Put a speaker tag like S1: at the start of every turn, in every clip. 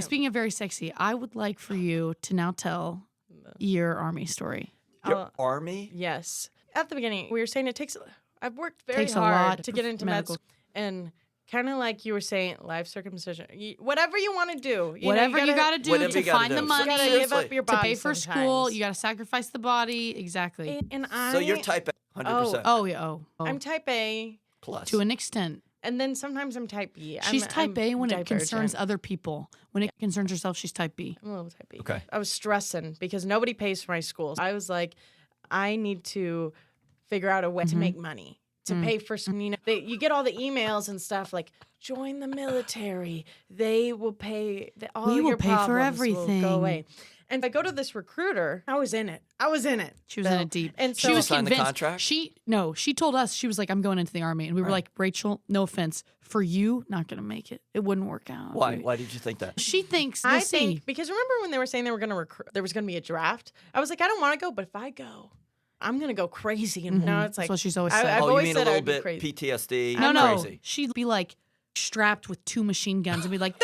S1: speaking of very sexy, I would like for you to now tell your army story.
S2: Your army?
S3: Yes. At the beginning, we were saying I've worked very
S1: Takes a
S3: hard
S1: lot
S3: to get
S1: of
S3: into
S1: medical-
S3: med school. And kind of like you were saying, live circumcision, whatever you want to do.
S1: Whatever you got to do
S2: whatever
S1: to
S2: you gotta
S1: find
S2: do.
S1: the
S2: So
S1: money,
S3: You gotta give up your
S1: to
S3: body
S1: pay for
S3: sometimes.
S1: school, you got to sacrifice the body. Exactly.
S3: And
S2: So you're type A, 100%.
S1: Oh, yeah. Oh.
S3: I'm type A,
S2: Plus.
S1: To an extent.
S3: and then sometimes I'm type B.
S1: She's type A when it
S3: divergent.
S1: concerns other people. When it concerns herself, she's type B.
S3: I'm a little type B.
S2: Okay.
S3: I was stressing because nobody pays for my school. I was like, I need to figure out a way to make money. To pay for some, you get all the emails and stuff like, join the military. They will pay, all
S1: We will
S3: your
S1: pay for
S3: problems
S1: everything.
S3: will go away. And I go to this recruiter. I was in it.
S1: She was in it deep.
S3: And
S1: she
S3: so-
S1: was
S2: Signed the
S1: convinced.
S2: contract?
S1: She told us, she was like, I'm going into the army. And we were like, Rachel, no offense. For you, not going to make it. It wouldn't work out.
S2: Why? Why did you think that?
S1: She thinks,
S3: I
S1: we'll see.
S3: think, because remember when they were saying they were going to recruit, there was going to be a draft? I was like, I don't want to go, but if I go, I'm going to go crazy. And now it's like,
S1: That's what she's always said.
S3: I've
S2: Oh, you
S3: always
S2: mean a
S3: said I
S2: little
S3: would be
S2: bit
S3: crazy.
S2: PTSD?
S1: No.
S2: Crazy.
S1: She'd be like strapped with 2 machine guns and be like,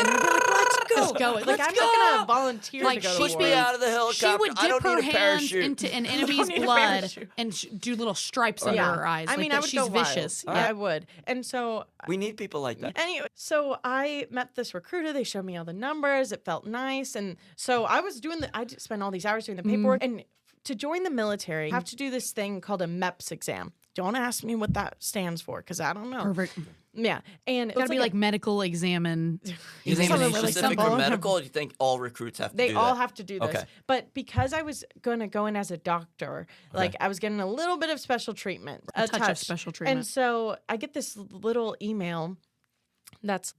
S3: Let's go. Like, I'm not going to volunteer
S1: Like,
S3: to go
S1: she'd
S3: to
S1: be
S3: war.
S2: me out of the helicopter.
S1: She would
S2: I
S1: dip
S2: don't
S1: her
S2: need a
S1: hands
S2: parachute.
S1: into an enemy's
S3: need a
S1: blood
S3: parachute.
S1: and do little stripes under her eyes.
S3: I
S1: like
S3: mean,
S1: that.
S3: I would
S1: She's
S3: go wild.
S1: vicious.
S3: Yeah, I would. And so,
S2: We need people like that.
S3: anyway, so I met this recruiter. They showed me all the numbers. It felt nice. And so I was I spent all these hours doing the paperwork. And to join the military, you have to do this thing called a MEPS exam. Don't ask me what that stands for because I don't know.
S1: Perfect.
S3: Yeah. And
S1: It's got to be like medical examine.
S2: You think
S3: Something
S2: it's
S3: really
S2: specific
S3: simple.
S2: for medical, or do you think all recruits have to
S3: They
S2: do
S3: all
S2: that?
S3: have to do this.
S2: Okay.
S3: But because I was going to go in as a doctor, like I was getting a little bit of special treatment.
S1: A touch of special treatment.
S3: And so I get this little email that's,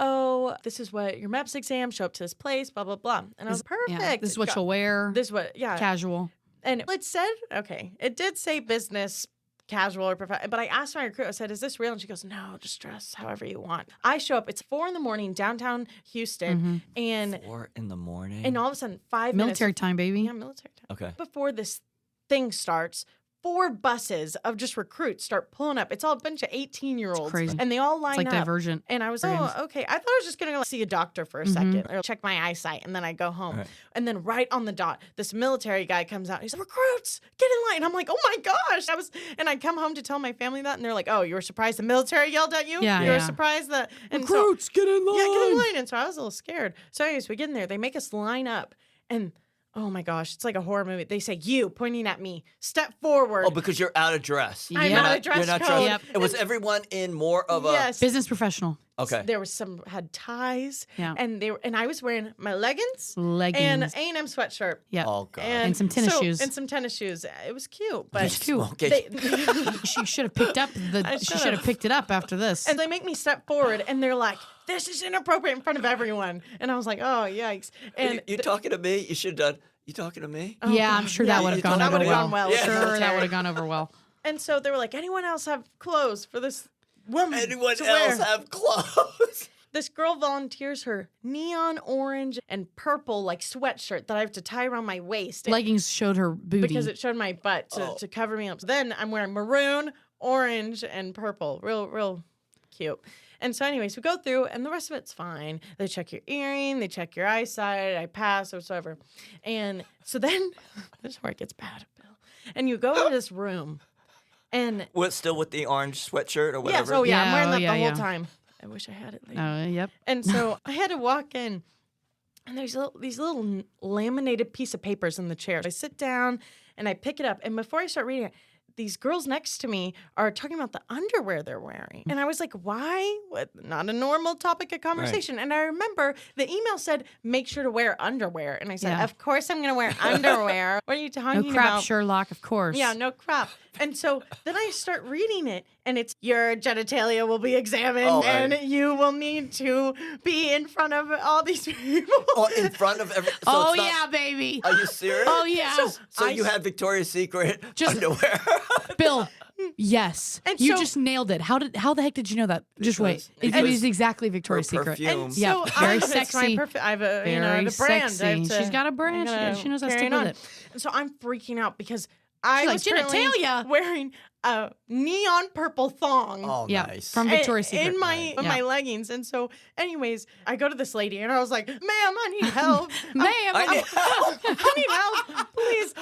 S3: this is what your MEPS exam, show up to this place, blah, blah, blah. And I was perfect.
S1: Yeah, this is what you'll wear.
S3: This is what, yeah.
S1: Casual.
S3: And it said, it did say business, casual or professional. But I asked my recruiter, I said, is this real? And she goes, no, just dress however you want. I show up. It's 4 a.m, downtown Houston. And
S2: 4 in the morning.
S3: and all of a sudden, 5
S1: Military
S3: minutes.
S1: time, baby.
S3: Yeah, military time.
S2: Okay.
S3: Before this thing starts, 4 buses of just recruits start pulling up. It's all a bunch of 18-year-olds.
S1: crazy.
S3: And they all line
S1: It's like
S3: up.
S1: Divergent.
S3: And I was, okay. I thought I was just going to see a doctor for a second or check my eyesight, and then I go home.
S2: Right.
S3: And then right on the dot, this military guy comes out. He's like, recruits, get in line. And I'm like, oh my gosh. And I come home to tell my family that, and they're like, oh, you were surprised the military yelled at you?
S1: Yeah,
S3: You were
S1: yeah.
S3: surprised that... And
S1: Recruits, get in line.
S3: yeah, get in line. And so I was a little scared. So anyways, we get in there. They make us line up. And oh my gosh, it's like a horror movie. They say, you, pointing at me, step forward.
S2: Oh, because you're out of dress.
S3: I'm
S1: Yep.
S3: out of dress
S2: You're not
S3: code.
S2: dressed.
S1: Yep.
S2: And was everyone in more of a...
S3: Yes.
S1: Business professional.
S2: Okay.
S3: There was some had ties.
S1: Yeah.
S3: And I was wearing my leggings.
S1: Leggings.
S3: And A&M sweatshirt.
S1: Yeah.
S2: Oh, God.
S1: And some tennis shoes.
S3: And some tennis shoes. It was cute, but
S1: It's cute.
S2: Okay.
S1: She should have picked up she should have picked it up after this.
S3: and they make me step forward, and they're like, "This is inappropriate in front of everyone." And I was like, "Oh, yikes!" And
S2: you talking to me? You should have done... You talking to me?
S1: yeah, I'm sure
S3: Yeah,
S1: that would have
S2: you
S1: gone
S2: told-
S1: over
S2: that
S3: would've
S1: well.
S3: gone well.
S2: Yeah.
S1: Sure, that
S3: Military.
S1: would have gone over well.
S3: and so they were like, "Anyone else have clothes for this woman?
S2: Anyone
S3: to
S2: else
S3: wear?"
S2: have clothes?
S3: This girl volunteers her neon orange and purple like sweatshirt that I have to tie around my waist.
S1: Leggings showed her booty.
S3: because it showed my butt to cover me up. So then I'm wearing maroon, orange, and purple. Real cute. And so anyways, we go through, and the rest of it's fine. They check your earring, they check your eyesight, I pass, or whatever. And so then, this is where it gets bad, Bill. And you go into this room, and
S2: What, still with the orange sweatshirt or
S3: yes,
S2: whatever?
S3: oh yeah, I'm
S1: Yeah,
S3: wearing
S1: oh,
S3: that
S1: yeah,
S3: the whole
S1: yeah.
S3: time. I wish I had it later.
S1: Yep.
S3: And so I had to walk in, and there's these little laminated piece of papers in the chair. I sit down, and I pick it up, and before I start reading it, these girls next to me are talking about the underwear they're wearing. And I was like, why? What? Not a normal topic of conversation. And I remember the email said, make sure to wear underwear. And I said,
S1: Yeah.
S3: of course I'm going to wear underwear. What are you talking
S1: No crap,
S3: about?
S1: Sherlock, of course.
S3: Yeah, no crap. And so then I start reading it, and it's your genitalia will be examined,
S2: Oh, right.
S3: and you will need to be in front of all these people.
S2: Oh, in front of every... So
S1: Oh
S2: it's not-
S1: yeah, baby.
S2: Are you serious?
S1: Oh yeah.
S2: So you had Victoria's Secret
S1: Just-
S2: underwear.
S1: Bill. Yes.
S3: And
S1: You
S3: so-
S1: just nailed it. How the heck did you know that? Just wait.
S2: Because
S1: It
S2: it
S1: is
S2: was
S1: exactly Victoria's
S2: her
S1: Secret.
S2: perfume.
S3: And
S1: Yeah,
S3: so
S1: very
S3: it's my
S1: sexy.
S3: I have a, I
S1: Very
S3: have a brand. I have
S1: sexy.
S3: to-
S1: She's got a brand.
S3: I'm gonna
S1: She knows how to
S3: carry
S1: stick
S3: it on.
S1: with it.
S3: And so I'm freaking out because I
S1: She's
S3: was
S1: like,
S3: currently
S1: genitalia.
S3: wearing a neon purple thong.
S2: Oh,
S1: Yeah,
S2: nice.
S1: from Victoria's Secret.
S3: In my
S2: Right.
S3: in my leggings. And so, anyways, I go to this lady and I was like, ma'am, I need help.
S1: Ma'am,
S2: I need help.
S3: I need help, please.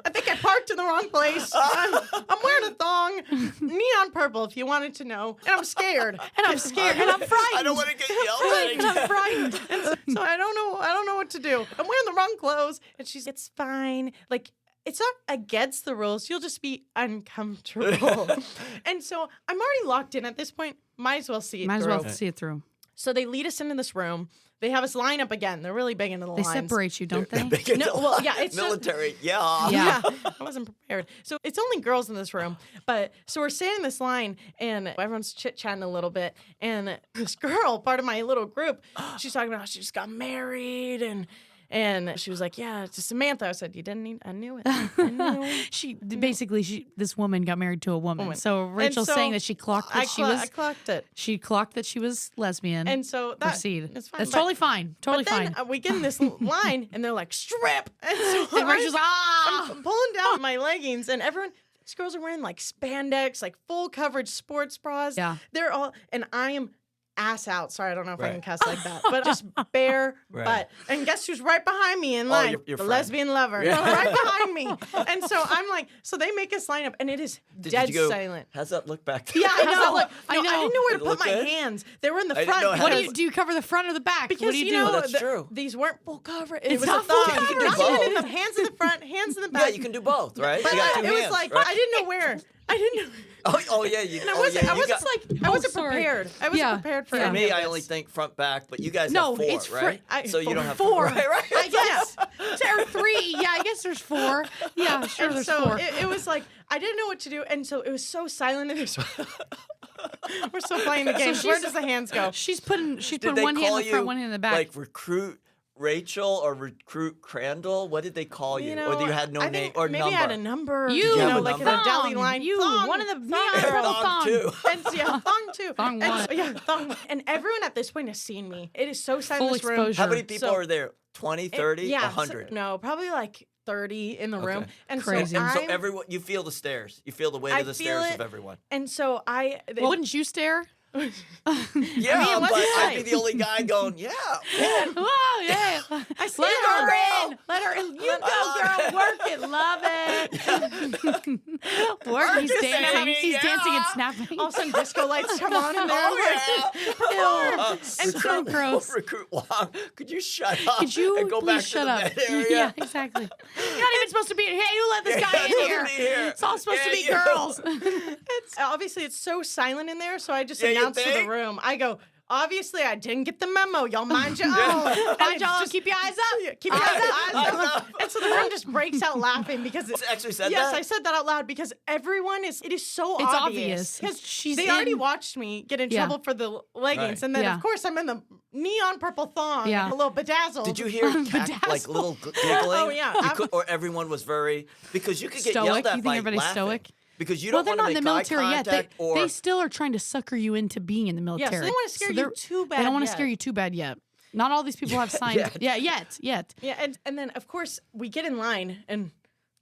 S3: I think I parked in the wrong place. I'm wearing a thong, neon purple, if you wanted to know. And I'm scared.
S1: and I'm scared, and I'm frightened.
S2: I don't want to get yelled at
S3: And I'm
S2: again.
S3: frightened. And so I don't know what to do. I'm wearing the wrong clothes. And she's, it's fine. Like, it's not against the rules. You'll just be uncomfortable. And so I'm already locked in at this point. Might as well see it
S1: Might as
S3: through.
S1: well see it through.
S3: So they lead us into this room. They have us line up again. They're really big into the
S1: They
S3: lines.
S1: separate you, don't they?
S3: No, well, yeah, it's just-
S2: military.
S1: Yeah.
S3: Yeah, I wasn't prepared. So it's only girls in this room. But so we're standing in this line and everyone's chit-chatting a little bit. And this girl, part of my little group, she's talking about how she just got married and she was like, yeah, to Samantha. I said, you didn't need, I knew it. I knew.
S1: This woman got married to a woman. So Rachel's
S3: so
S1: saying that she clocked that
S3: I clocked it.
S1: she clocked that she was lesbian.
S3: And so that,
S1: proceed.
S3: It's fine.
S1: That's
S3: but-
S1: totally fine. Totally
S3: but then,
S1: fine.
S3: we get in this line and they're like, strip. And so
S1: And Rachel's
S3: I'm pulling down my leggings and everyone, these girls are wearing like spandex, like full coverage sports bras.
S1: Yeah.
S3: They're all, and I am ass out. Sorry, I don't know if I can
S2: Right.
S3: cuss like that, but just bare
S2: Right.
S3: butt. And guess who's right behind me in line?
S2: your
S3: the
S2: friend.
S3: lesbian lover.
S2: Yeah.
S3: No, right behind me. And so I'm like, so they make us line up and it is dead
S2: Did you go,
S3: silent.
S2: how's that look back?
S3: Yeah, I know. Look,
S1: I
S3: no,
S1: know.
S3: I didn't know where to
S2: Did it
S3: put
S2: look
S3: my
S2: good?
S3: hands. They were in the
S2: I didn't
S3: front.
S2: know how
S1: What
S2: to-
S1: do you do? You cover the front or the back?
S3: Because
S1: what do you do?
S3: know,
S2: Oh, that's true.
S3: These weren't full cover. It
S1: It's
S3: was
S1: not
S3: a
S1: full
S3: thong.
S1: coverage.
S2: You can do
S3: In
S2: both.
S3: the hands in the front, hands in the back.
S2: Yeah, you can do both, right?
S3: But
S2: you got two
S3: it was
S2: hands,
S3: like
S2: right?
S3: I didn't know where. I didn't know.
S2: Oh yeah, you.
S3: And I
S2: oh,
S3: wasn't.
S2: yeah,
S3: I
S2: you
S3: wasn't
S2: got-
S3: like. I wasn't
S1: sorry.
S3: prepared. I wasn't
S1: Yeah.
S3: prepared for
S1: For
S2: For
S3: any
S2: me,
S3: of
S2: I
S3: this.
S2: only think front back, but you guys
S1: No,
S2: have four,
S1: it's
S2: right? So you don't have
S1: four.
S2: Right, right.
S3: I guess.
S1: Or 3. Yeah, I guess there's 4. Yeah, sure,
S3: And
S1: there's
S3: so
S1: 4.
S3: it was like I didn't know what to do, and so it was so silent. And we're still playing the game. Where
S1: she's-
S3: does the hands go?
S1: She's putting
S2: Did
S1: one
S2: they
S1: hand in
S2: call
S1: the
S2: you
S1: front, one hand in the back.
S2: like recruit Rachel or recruit Crandall? What did they call you? Or you had no
S3: I
S2: name
S3: think
S2: or
S3: maybe
S2: number?
S3: I had a number.
S1: You,
S2: you have
S3: know,
S2: a
S3: like in
S2: number?
S3: a deli line.
S1: You,
S3: Thong,
S1: one of the
S3: thong.
S1: neon purple
S2: Thong,
S1: thong.
S2: too.
S3: And so, yeah, thong too.
S1: Thong
S3: and
S1: one.
S3: so, yeah, thong. And everyone at this point has seen me. It is so silent
S1: Full
S3: in this room.
S1: exposure.
S2: How many people
S3: So-
S2: are there? 20, 30,
S3: yeah,
S2: 100?
S3: no, probably like 30 in the room.
S2: Okay.
S3: And
S1: Crazy.
S3: so
S2: And so
S3: I'm,
S2: everyone, you feel the stairs. You feel the weight
S3: I
S2: of the
S3: feel
S2: stairs
S3: it.
S2: of everyone.
S3: and so I
S1: Well, wouldn't you stare?
S2: Yeah,
S3: it
S2: but
S3: wasn't
S2: I'd be
S3: like-
S2: the only guy going, yeah.
S1: Oh, yeah.
S3: I see
S1: Let
S3: it,
S1: her
S3: girl.
S1: in. Let her in. You go, girl. Work it. Love it. Work. He's
S2: it,
S1: dancing.
S2: baby,
S1: He's
S2: yeah.
S1: dancing and snapping.
S3: All of a sudden disco lights come on and they're
S2: Oh, yeah.
S1: Ew. So gross.
S2: Recruit Wong, could you shut up
S1: Could you
S2: and go
S1: please
S2: back
S1: shut
S2: to the
S1: up?
S2: med area?
S1: Yeah, exactly. You're not even supposed to be. Hey, who let this
S2: Yeah,
S1: guy in
S2: supposed to
S1: here?
S2: be here.
S1: It's all supposed to
S2: Yeah,
S1: be
S2: you.
S1: girls.
S3: Obviously, it's so silent in there, so I just
S2: Yeah, you
S3: announced to the
S2: think?
S3: room. I go, obviously, I didn't get the memo. Y'all mind your own. And
S1: Mind
S3: it's
S1: y'all.
S3: just-
S1: Keep your eyes up.
S3: Keep your eyes
S2: Eyes
S3: up.
S2: up.
S3: And so the room just breaks out laughing because it's.
S2: Actually said
S3: Yes,
S2: that?
S3: I said that out loud because everyone is. It is so
S1: It's
S3: obvious
S1: obvious.
S3: because
S1: She's
S3: they already
S1: in-
S3: watched me get in
S1: Yeah.
S3: trouble for the leggings,
S2: Right.
S3: and then
S1: Yeah.
S3: of course I'm in the neon purple thong,
S1: Yeah.
S3: a little bedazzled.
S2: Did you hear like
S1: Bedazzled.
S2: little giggling?
S3: Oh, yeah.
S2: You could- or everyone was very because you could get
S1: Stoic?
S2: yelled
S1: You
S2: at
S1: think
S2: by
S1: everybody's
S2: laughing.
S1: stoic?
S2: Because you
S1: Well,
S2: don't
S1: they're
S2: want
S1: not
S2: to
S1: in
S2: make
S1: the
S2: eye
S1: military yet.
S2: contact
S1: They,
S2: or
S1: they still are trying to sucker you into being in the military.
S3: Yeah, so they want to scare you
S1: they're-
S3: too bad.
S1: They don't want to
S3: yet.
S1: scare you too bad yet. Not all these people have signed.
S2: Yet.
S1: Yeah, yet.
S3: Yeah, and then of course we get in line and.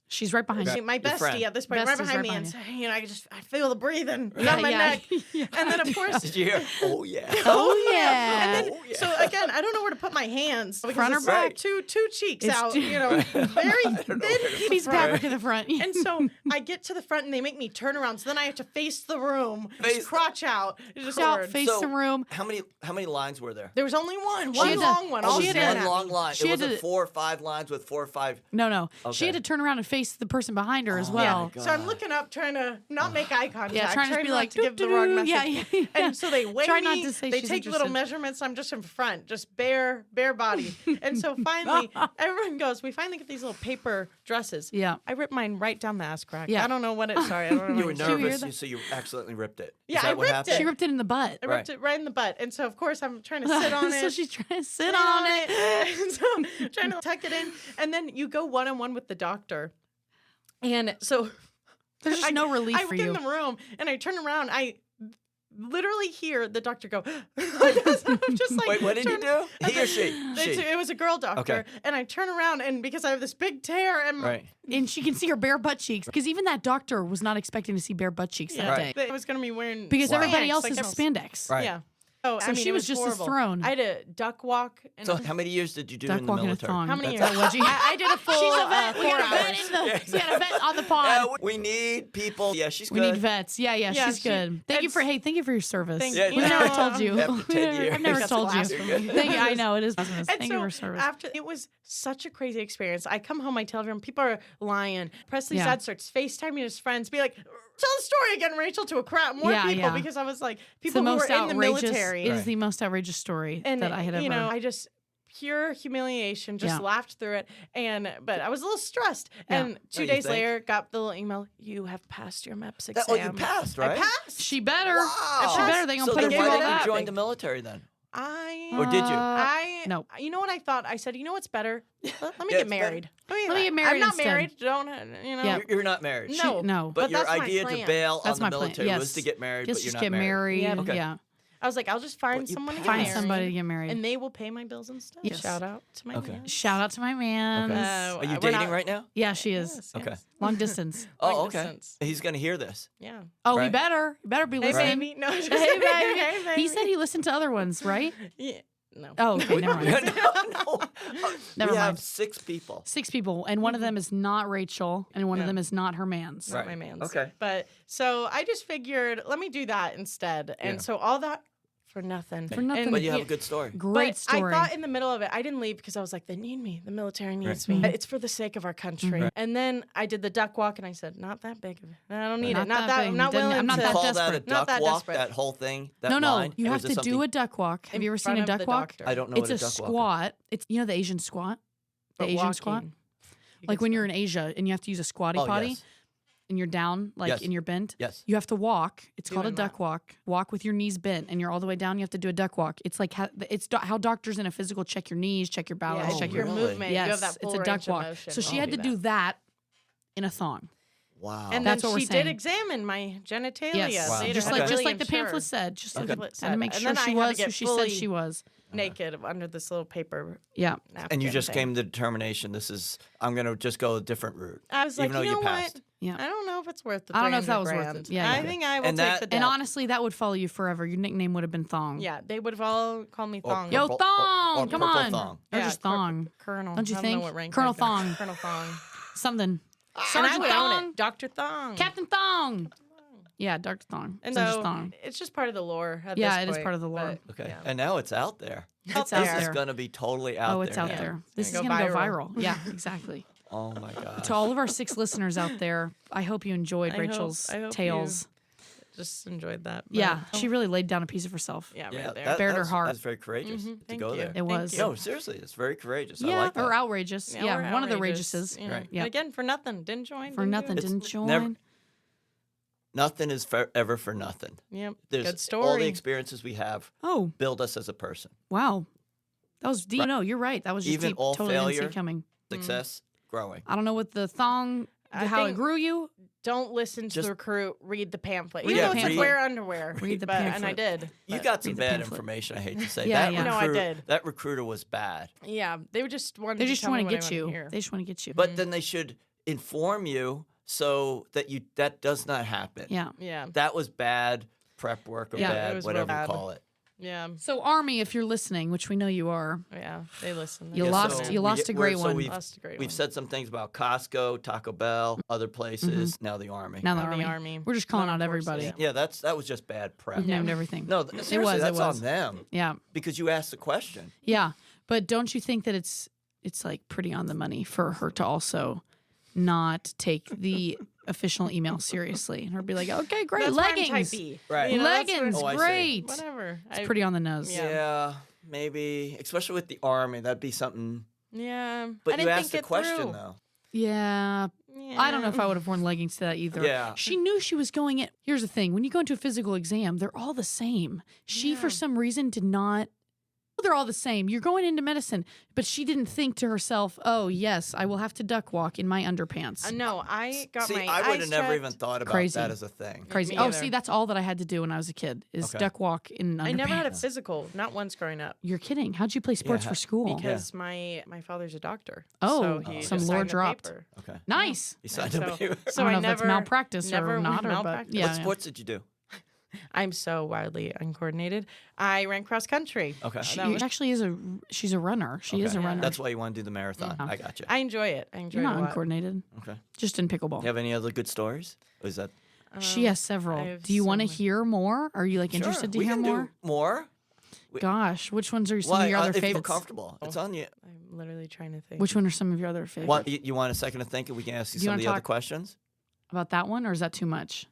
S1: She's right behind you.
S3: My
S2: Your friend.
S3: bestie at this point, right
S1: Bestie's
S3: behind
S1: right
S3: me, and
S1: behind
S3: so, you know, I feel the breathing
S1: Yeah,
S3: down my
S1: yeah.
S3: neck,
S1: Yeah.
S3: and then of course,
S2: Did you hear? Oh yeah.
S1: Oh yeah.
S3: and then
S2: Oh, yeah.
S3: so again, I don't know where to put my hands because
S1: Front or
S3: it's
S2: back?
S3: two cheeks
S1: It's
S3: out,
S1: two-
S3: you know, very thin
S1: Piece of
S3: front.
S1: fabric in the front.
S3: And so I get to the front and they make me turn around, so then I have to face the room,
S2: Face-
S3: just crotch out, just
S1: out,
S3: forward.
S1: face
S2: So-
S1: the room.
S2: How many lines were there?
S3: There was only one
S1: had to-
S3: long one.
S2: Oh,
S3: all
S1: she had
S3: staring
S1: to-
S3: at
S2: one
S3: me.
S2: long line.
S1: she
S2: It
S1: had
S2: wasn't
S1: to-
S2: 4 or 5 lines with 4 or 5.
S1: No. She
S2: Okay.
S1: had to turn around and face the person behind her as
S2: Oh,
S1: well.
S3: Yeah. So I'm looking up, trying to not make eye contact.
S1: Yeah, trying to be
S3: not
S1: like,
S3: to give the wrong
S1: "Doo-doo-doo."
S3: message.
S1: Yeah, yeah.
S3: And so they weigh
S1: Try
S3: me.
S1: not to say
S3: they
S1: she's
S3: take little
S1: interested.
S3: measurements. I'm just in front, just bare body. And so finally, everyone goes. We finally get these little paper dresses.
S1: Yeah.
S3: I ripped mine right down the ass crack.
S1: Yeah.
S3: I don't know what it. Sorry, I don't know.
S2: You were
S3: what it-
S1: hear
S2: nervous,
S1: that?
S2: so you accidentally ripped it.
S3: Yeah,
S2: Is that
S3: I
S2: what
S3: ripped
S2: happened?
S3: it.
S1: She ripped it in the butt.
S3: I ripped it right in the butt. And so of course I'm trying to sit on it.
S1: So she's trying to sit
S3: sit
S1: on it.
S3: And so I'm trying to tuck it in, and then you go one-on-one with the doctor, and so.
S1: There's just no relief
S3: I
S1: for
S3: walk
S1: you.
S3: in the room and I turn around. literally hear the doctor go. I'm just like,
S2: Wait, what did he do? He or she?
S3: It was a girl doctor, and I turn around, and because I have this big tear, and
S2: Right.
S1: And she can see her bare butt cheeks because even that doctor was not expecting to see bare butt cheeks that
S2: Right.
S1: day
S3: I was gonna be wearing
S1: because everybody
S3: spandex,
S1: else
S3: like
S1: is
S3: everyone
S1: spandex.
S2: Right.
S3: Yeah. Oh,
S1: So
S3: I mean,
S1: she
S3: it
S1: was just as
S3: horrible.
S1: thrown.
S3: I had a duck walk. And
S2: So how many years did you do
S1: Duck
S2: in the
S1: walk in a
S2: military?
S1: thong.
S3: how many
S1: That's
S3: years?
S1: a wedgie.
S3: I did a full.
S1: She's a vet.
S3: 4
S1: We got a vet
S3: hours.
S1: in the. We got a vet on the
S2: Yeah,
S1: pod.
S2: we need people. Yeah, she's
S1: We
S2: good.
S1: need vets. Yeah,
S3: Yeah,
S1: she's
S3: she-
S1: good. Thank you for your service.
S3: Thank
S2: Yeah,
S3: you.
S1: We've
S3: You
S1: never
S3: know,
S1: told you.
S2: after 10 years.
S1: I've never
S3: That's
S1: told you.
S3: blasphemy.
S1: Thank you. I know it is. Thank
S3: And
S1: you
S3: so
S1: for your service.
S3: after it was such a crazy experience. I come home, I tell everyone, people are lying. Presley's
S1: Yeah.
S3: dad starts FaceTiming his friends, be like, tell the story again, Rachel, to a crowd more
S1: Yeah,
S3: people
S1: yeah.
S3: because I was like,
S1: It's the
S3: people who
S1: most
S3: were in the
S1: outrageous.
S3: military.
S1: It is
S2: Right.
S1: the most outrageous story
S3: And
S1: that I had ever.
S3: you know, I just pure humiliation, just
S1: Yeah.
S3: laughed through it, but I was a little stressed.
S1: Yeah.
S3: And
S2: Oh,
S3: 2
S2: you
S3: days
S2: think?
S3: later, got the little email. You have passed your MEPS exam.
S2: Oh, you passed, right?
S3: I passed.
S1: she better.
S2: Wow.
S1: She better. They gonna
S2: So
S1: put her
S2: then
S1: through
S2: why
S1: all
S2: didn't
S1: that.
S2: you join the military then?
S3: I
S2: Or did you?
S1: No.
S3: You know what I thought? I said, you know what's better? Let me
S2: Yeah,
S3: get
S2: it's better.
S3: married.
S1: Let me get married
S3: I'm not
S1: instead.
S3: married. Don't you know?
S1: Yeah.
S2: You're not married.
S3: No.
S1: No.
S2: But, your
S3: that's my
S2: idea to
S3: plan.
S2: bail
S1: That's
S2: on
S1: my
S2: the
S1: plan.
S2: military
S1: Yes.
S2: was to get married,
S1: Just
S2: but you're
S1: just
S2: not
S1: get married.
S3: Yeah.
S2: Okay.
S1: Yeah.
S3: I was like, I'll just find
S2: But you
S3: someone to get
S1: Find
S3: married,
S1: somebody to get married.
S3: and they will pay my bills instead.
S1: Yes.
S3: Shout out to my
S2: Okay.
S3: man.
S1: Shout out to my man.
S2: Okay.
S3: Uh,
S2: Are you
S3: we're
S2: dating
S3: not-
S2: right now?
S1: Yeah, she is.
S3: Yes,
S2: Okay.
S3: yes.
S1: Long distance.
S2: Oh,
S3: Long
S2: okay.
S3: distance.
S2: He's gonna hear this.
S3: Yeah.
S1: Oh,
S2: Right.
S1: you better be
S3: Hey,
S1: listening.
S3: baby. No, just
S1: Hey, baby.
S3: Hey, baby.
S1: He said he listened to other ones, right?
S3: Yeah. No.
S1: Oh, okay, never mind.
S2: no.
S1: Never
S2: we
S1: mind.
S2: have 6 people.
S1: 6 people, and one of them is not Rachel, and one of
S3: No.
S1: them is not her man's.
S3: Not
S2: Right.
S3: my man's.
S2: Okay.
S3: But so I just figured, let me do that instead. And
S2: Yeah.
S3: so all that for nothing.
S1: For nothing.
S3: And
S2: But you have
S3: yeah,
S2: a good story.
S1: Great
S3: but
S1: story.
S3: I thought in the middle of it, I didn't leave because I was like, they need me. The military needs me. It's for the sake of our country.
S2: Right.
S3: And then I did the duck walk, and I said, not that big of it. I don't need
S1: Not
S3: it. Not
S1: that
S3: that.
S1: big.
S3: I'm not
S1: Didn't-
S3: willing
S1: I'm not
S3: to.
S1: that
S2: Call that a
S1: desperate.
S3: Not
S2: duck
S3: that
S2: walk,
S3: desperate.
S2: that whole thing? That
S1: no,
S2: line?
S1: you
S2: Or
S1: have
S2: is it
S1: to do
S2: something-
S1: a duck walk. Have
S3: in
S1: you ever
S3: front
S1: seen a
S3: of the
S1: duck walk?
S3: doctor.
S2: I don't know
S1: It's
S2: what
S1: a
S2: a duck walk
S1: squat. It's the Asian squat. The
S3: But
S1: Asian
S3: walking,
S1: squat.
S3: you
S1: Like
S3: can
S1: when you're
S3: spell.
S1: in Asia and you have to use a squatty
S2: Oh,
S1: potty
S2: yes.
S1: and you're down, like
S2: Yes.
S1: and you're bent.
S2: Yes.
S1: You have to walk. It's called a
S3: Doing
S1: duck
S3: that.
S1: walk. Walk with your knees bent, and you're all the way down. You have to do a duck walk. It's like how doctors in a physical check your knees, check your balance,
S3: Yeah,
S1: check
S3: your
S1: your
S2: really?
S3: movement.
S1: yes.
S3: You have that full
S1: it's a duck
S3: range of
S1: walk.
S3: motion
S1: So she
S3: while
S1: had
S3: you
S1: to do that in a thong.
S2: Wow.
S3: And
S1: That's
S3: then
S1: what we're
S3: she
S1: saying.
S3: did examine my genitalia.
S1: Yes,
S2: Wow.
S3: later.
S1: just
S3: I'm
S1: like
S3: really
S1: the pamphlet
S3: unsure.
S1: said. Just
S2: Okay.
S3: Pamphlet
S1: and to
S3: said.
S1: make
S3: And
S1: sure
S3: then I
S1: she
S3: had to
S1: was
S3: get
S1: who she said
S3: fully
S1: she was.
S3: naked under this little paper
S1: Yeah.
S3: napkin.
S2: And you just
S3: thing.
S2: came to the determination, I'm going to just go a different route.
S3: I was like,
S2: even though
S3: you
S2: you
S3: know
S2: passed.
S3: what?
S1: Yeah.
S3: I don't know if it's worth the
S1: I don't know if that was
S3: 300
S1: worth
S3: grand.
S1: it. Yeah,
S3: I
S1: yeah.
S3: think I will
S2: And
S3: take
S2: that-
S3: the debt.
S1: And honestly, that would follow you forever. Your nickname would have been Thong.
S3: Yeah, they would have all called me
S2: Or
S3: Thong.
S1: Yo,
S2: purple-
S1: Thong!
S2: or
S1: Come
S2: purple
S1: on.
S2: thong.
S1: Or just Thong.
S3: Colonel.
S1: Don't you
S3: I
S1: think?
S3: know what rank
S1: Colonel
S3: I've been.
S1: Thong.
S3: Colonel Thong.
S1: Something.
S3: And I
S1: Sergeant
S3: would own
S1: Thong.
S3: it. Dr. Thong.
S1: Captain Thong. Yeah, Dr. Thong.
S3: And
S1: So just
S3: so
S1: Thong.
S3: it's just part of the lore. At
S1: Yeah,
S3: this
S1: it is
S3: point,
S1: part of the lore.
S3: but,
S2: Okay.
S3: yeah.
S2: And now it's out there.
S3: It's
S1: out
S2: This
S1: there.
S2: is going to be totally out there.
S1: Oh, it's out
S2: now.
S1: there. This is
S3: gonna
S1: going to
S3: go
S1: go viral. Yeah, exactly.
S2: Oh my God.
S1: To all of our 6 listeners out there, I hope you enjoyed
S3: I hope-
S1: Rachel's
S3: I hope
S1: tales.
S3: Just enjoyed that. but-
S1: Yeah, she really laid down a piece of herself.
S3: Yeah,
S2: Yeah,
S3: right there.
S2: that,
S1: Bared her
S2: that's,
S1: heart.
S2: that's very courageous to
S3: Thank
S2: go
S3: you.
S2: there.
S1: It
S3: Thank
S1: was.
S3: you.
S2: No, seriously, it's very courageous. I
S1: Yeah,
S2: like that.
S1: or outrageous. Yeah,
S3: we're
S1: one of the
S3: outrageous,
S1: outrageouses.
S3: you know.
S2: Right.
S1: Yeah.
S3: And again, for nothing. Didn't join.
S1: For
S3: didn't do
S1: nothing,
S3: it.
S1: didn't join.
S2: never- Nothing is ever for nothing.
S3: Yep.
S2: There's
S3: Good story.
S2: all the experiences we have
S1: Oh,
S2: build us as a person.
S1: wow. That was deep.
S2: Right.
S1: No, you're right. That was just
S2: Even
S1: deep.
S2: all
S1: Totally didn't see
S2: failure-
S1: it coming.
S2: Success, growing.
S1: I don't know what the thong,
S3: I
S1: how it
S3: think-
S1: grew you.
S3: Don't listen to
S2: Just-
S3: the recruit. Read the pamphlet.
S1: Read
S3: Even
S1: the
S3: though it's
S1: pamphlet.
S3: wear underwear.
S1: Read the
S3: And I
S1: pamphlet.
S3: did.
S2: You
S3: but-
S2: got some
S1: read the
S2: bad
S1: pamphlet.
S2: information, I hate to say.
S1: Yeah,
S2: that
S1: yeah.
S3: No, I
S2: recruit-
S3: did.
S2: That recruiter was bad.
S3: Yeah, they were just wanted
S1: They
S3: to
S1: just
S3: tell me
S1: want to
S3: what I
S1: get
S3: wanted
S1: you.
S3: to hear.
S1: They just want to get you.
S2: But then they should inform you so that that does not happen.
S1: yeah.
S3: Yeah.
S2: That was bad prep work or
S1: Yeah.
S3: It
S2: bad,
S3: was real
S2: whatever
S3: bad.
S2: you call it.
S3: Yeah.
S1: So Army, if you're listening, which we know you are,
S3: Yeah. They listened.
S1: You
S3: They
S1: lost-
S3: listened.
S1: you lost a great one.
S3: Lost a great
S2: We've
S3: one.
S2: said some things about Costco, Taco Bell, other places, now the Army.
S1: now the
S3: Now the
S1: Army.
S3: Army.
S1: We're just calling out
S3: Armed forces,
S1: everybody.
S3: yeah.
S2: Yeah, that was just bad prep.
S1: We've named everything.
S2: No, seriously, that's
S1: was.
S2: on them
S1: Yeah.
S2: because you asked the question.
S1: Yeah. But don't you think that it's like pretty on the money for her to also not take the official email seriously and her be like, okay, great,
S3: That's why I'm type
S1: leggings.
S3: B.
S2: Right.
S3: You know, that's what-
S1: Leggings,
S2: Oh, I see.
S1: great.
S3: Whatever.
S1: It's pretty on the nose.
S3: Yeah.
S2: Yeah, maybe, especially with the Army, that'd be something.
S3: Yeah.
S2: But
S3: I
S2: you
S3: didn't
S2: asked the
S3: think it
S2: question
S3: through.
S2: though.
S1: Yeah.
S3: Yeah.
S1: I don't know if I would have worn leggings to that either.
S2: Yeah.
S1: She knew she was going in. Here's the thing. When you go into a physical exam, they're all the same. She, for some reason, did not They're all the same. You're going into medicine. But she didn't think to herself, oh, yes, I will have to duck walk in my underpants.
S3: No, I got my
S2: I would
S3: eyes
S2: have never
S3: checked.
S2: even thought about
S1: Crazy.
S2: that as a thing.
S1: Crazy.
S3: Me
S1: Oh,
S3: either.
S1: see, that's all that I had to do when I was a kid is
S2: Okay.
S1: duck walk in underpants.
S3: I never had a physical, not once growing up.
S1: You're kidding. How'd you play sports
S2: Yeah,
S1: for school?
S3: Because my father's a doctor.
S1: Oh,
S3: so he
S1: some
S3: just
S1: lore
S3: signed the
S1: dropped.
S3: paper.
S2: Okay.
S1: Nice.
S2: You signed
S3: So-
S2: a paper.
S3: So
S1: I don't
S3: I
S1: know if
S3: never
S1: that's malpractice
S3: never
S1: or not, or, but
S3: malpractice.
S1: yeah.
S2: What sports did you do?
S3: I'm so wildly uncoordinated. I ran cross country.
S2: Okay.
S1: She
S3: That was-
S1: actually she's a runner. She is a
S2: Okay.
S1: runner.
S2: That's why you want to do the marathon. I got you.
S3: I enjoy it. I enjoy
S1: You're
S3: it
S1: not
S3: a lot.
S1: uncoordinated.
S2: Okay.
S1: Just in pickleball.
S2: You have any other good stories? Or is that
S1: She has several.
S3: I have
S1: Do you
S3: so
S1: want to
S3: many.
S1: hear more? Are you like interested to
S2: we
S1: hear
S2: can
S1: more?
S2: do more.
S1: Gosh, which ones are some
S2: Why?
S1: of your other
S2: if you feel
S1: favorites?
S2: comfortable, it's on you.
S3: I'm literally trying to think.
S1: Which one are some of your other favorites?
S2: What, you want a second to think, and we can ask you
S1: Do you
S2: some
S1: wanna
S2: of the other
S1: talk-
S2: questions?
S1: About that one, or is that too much?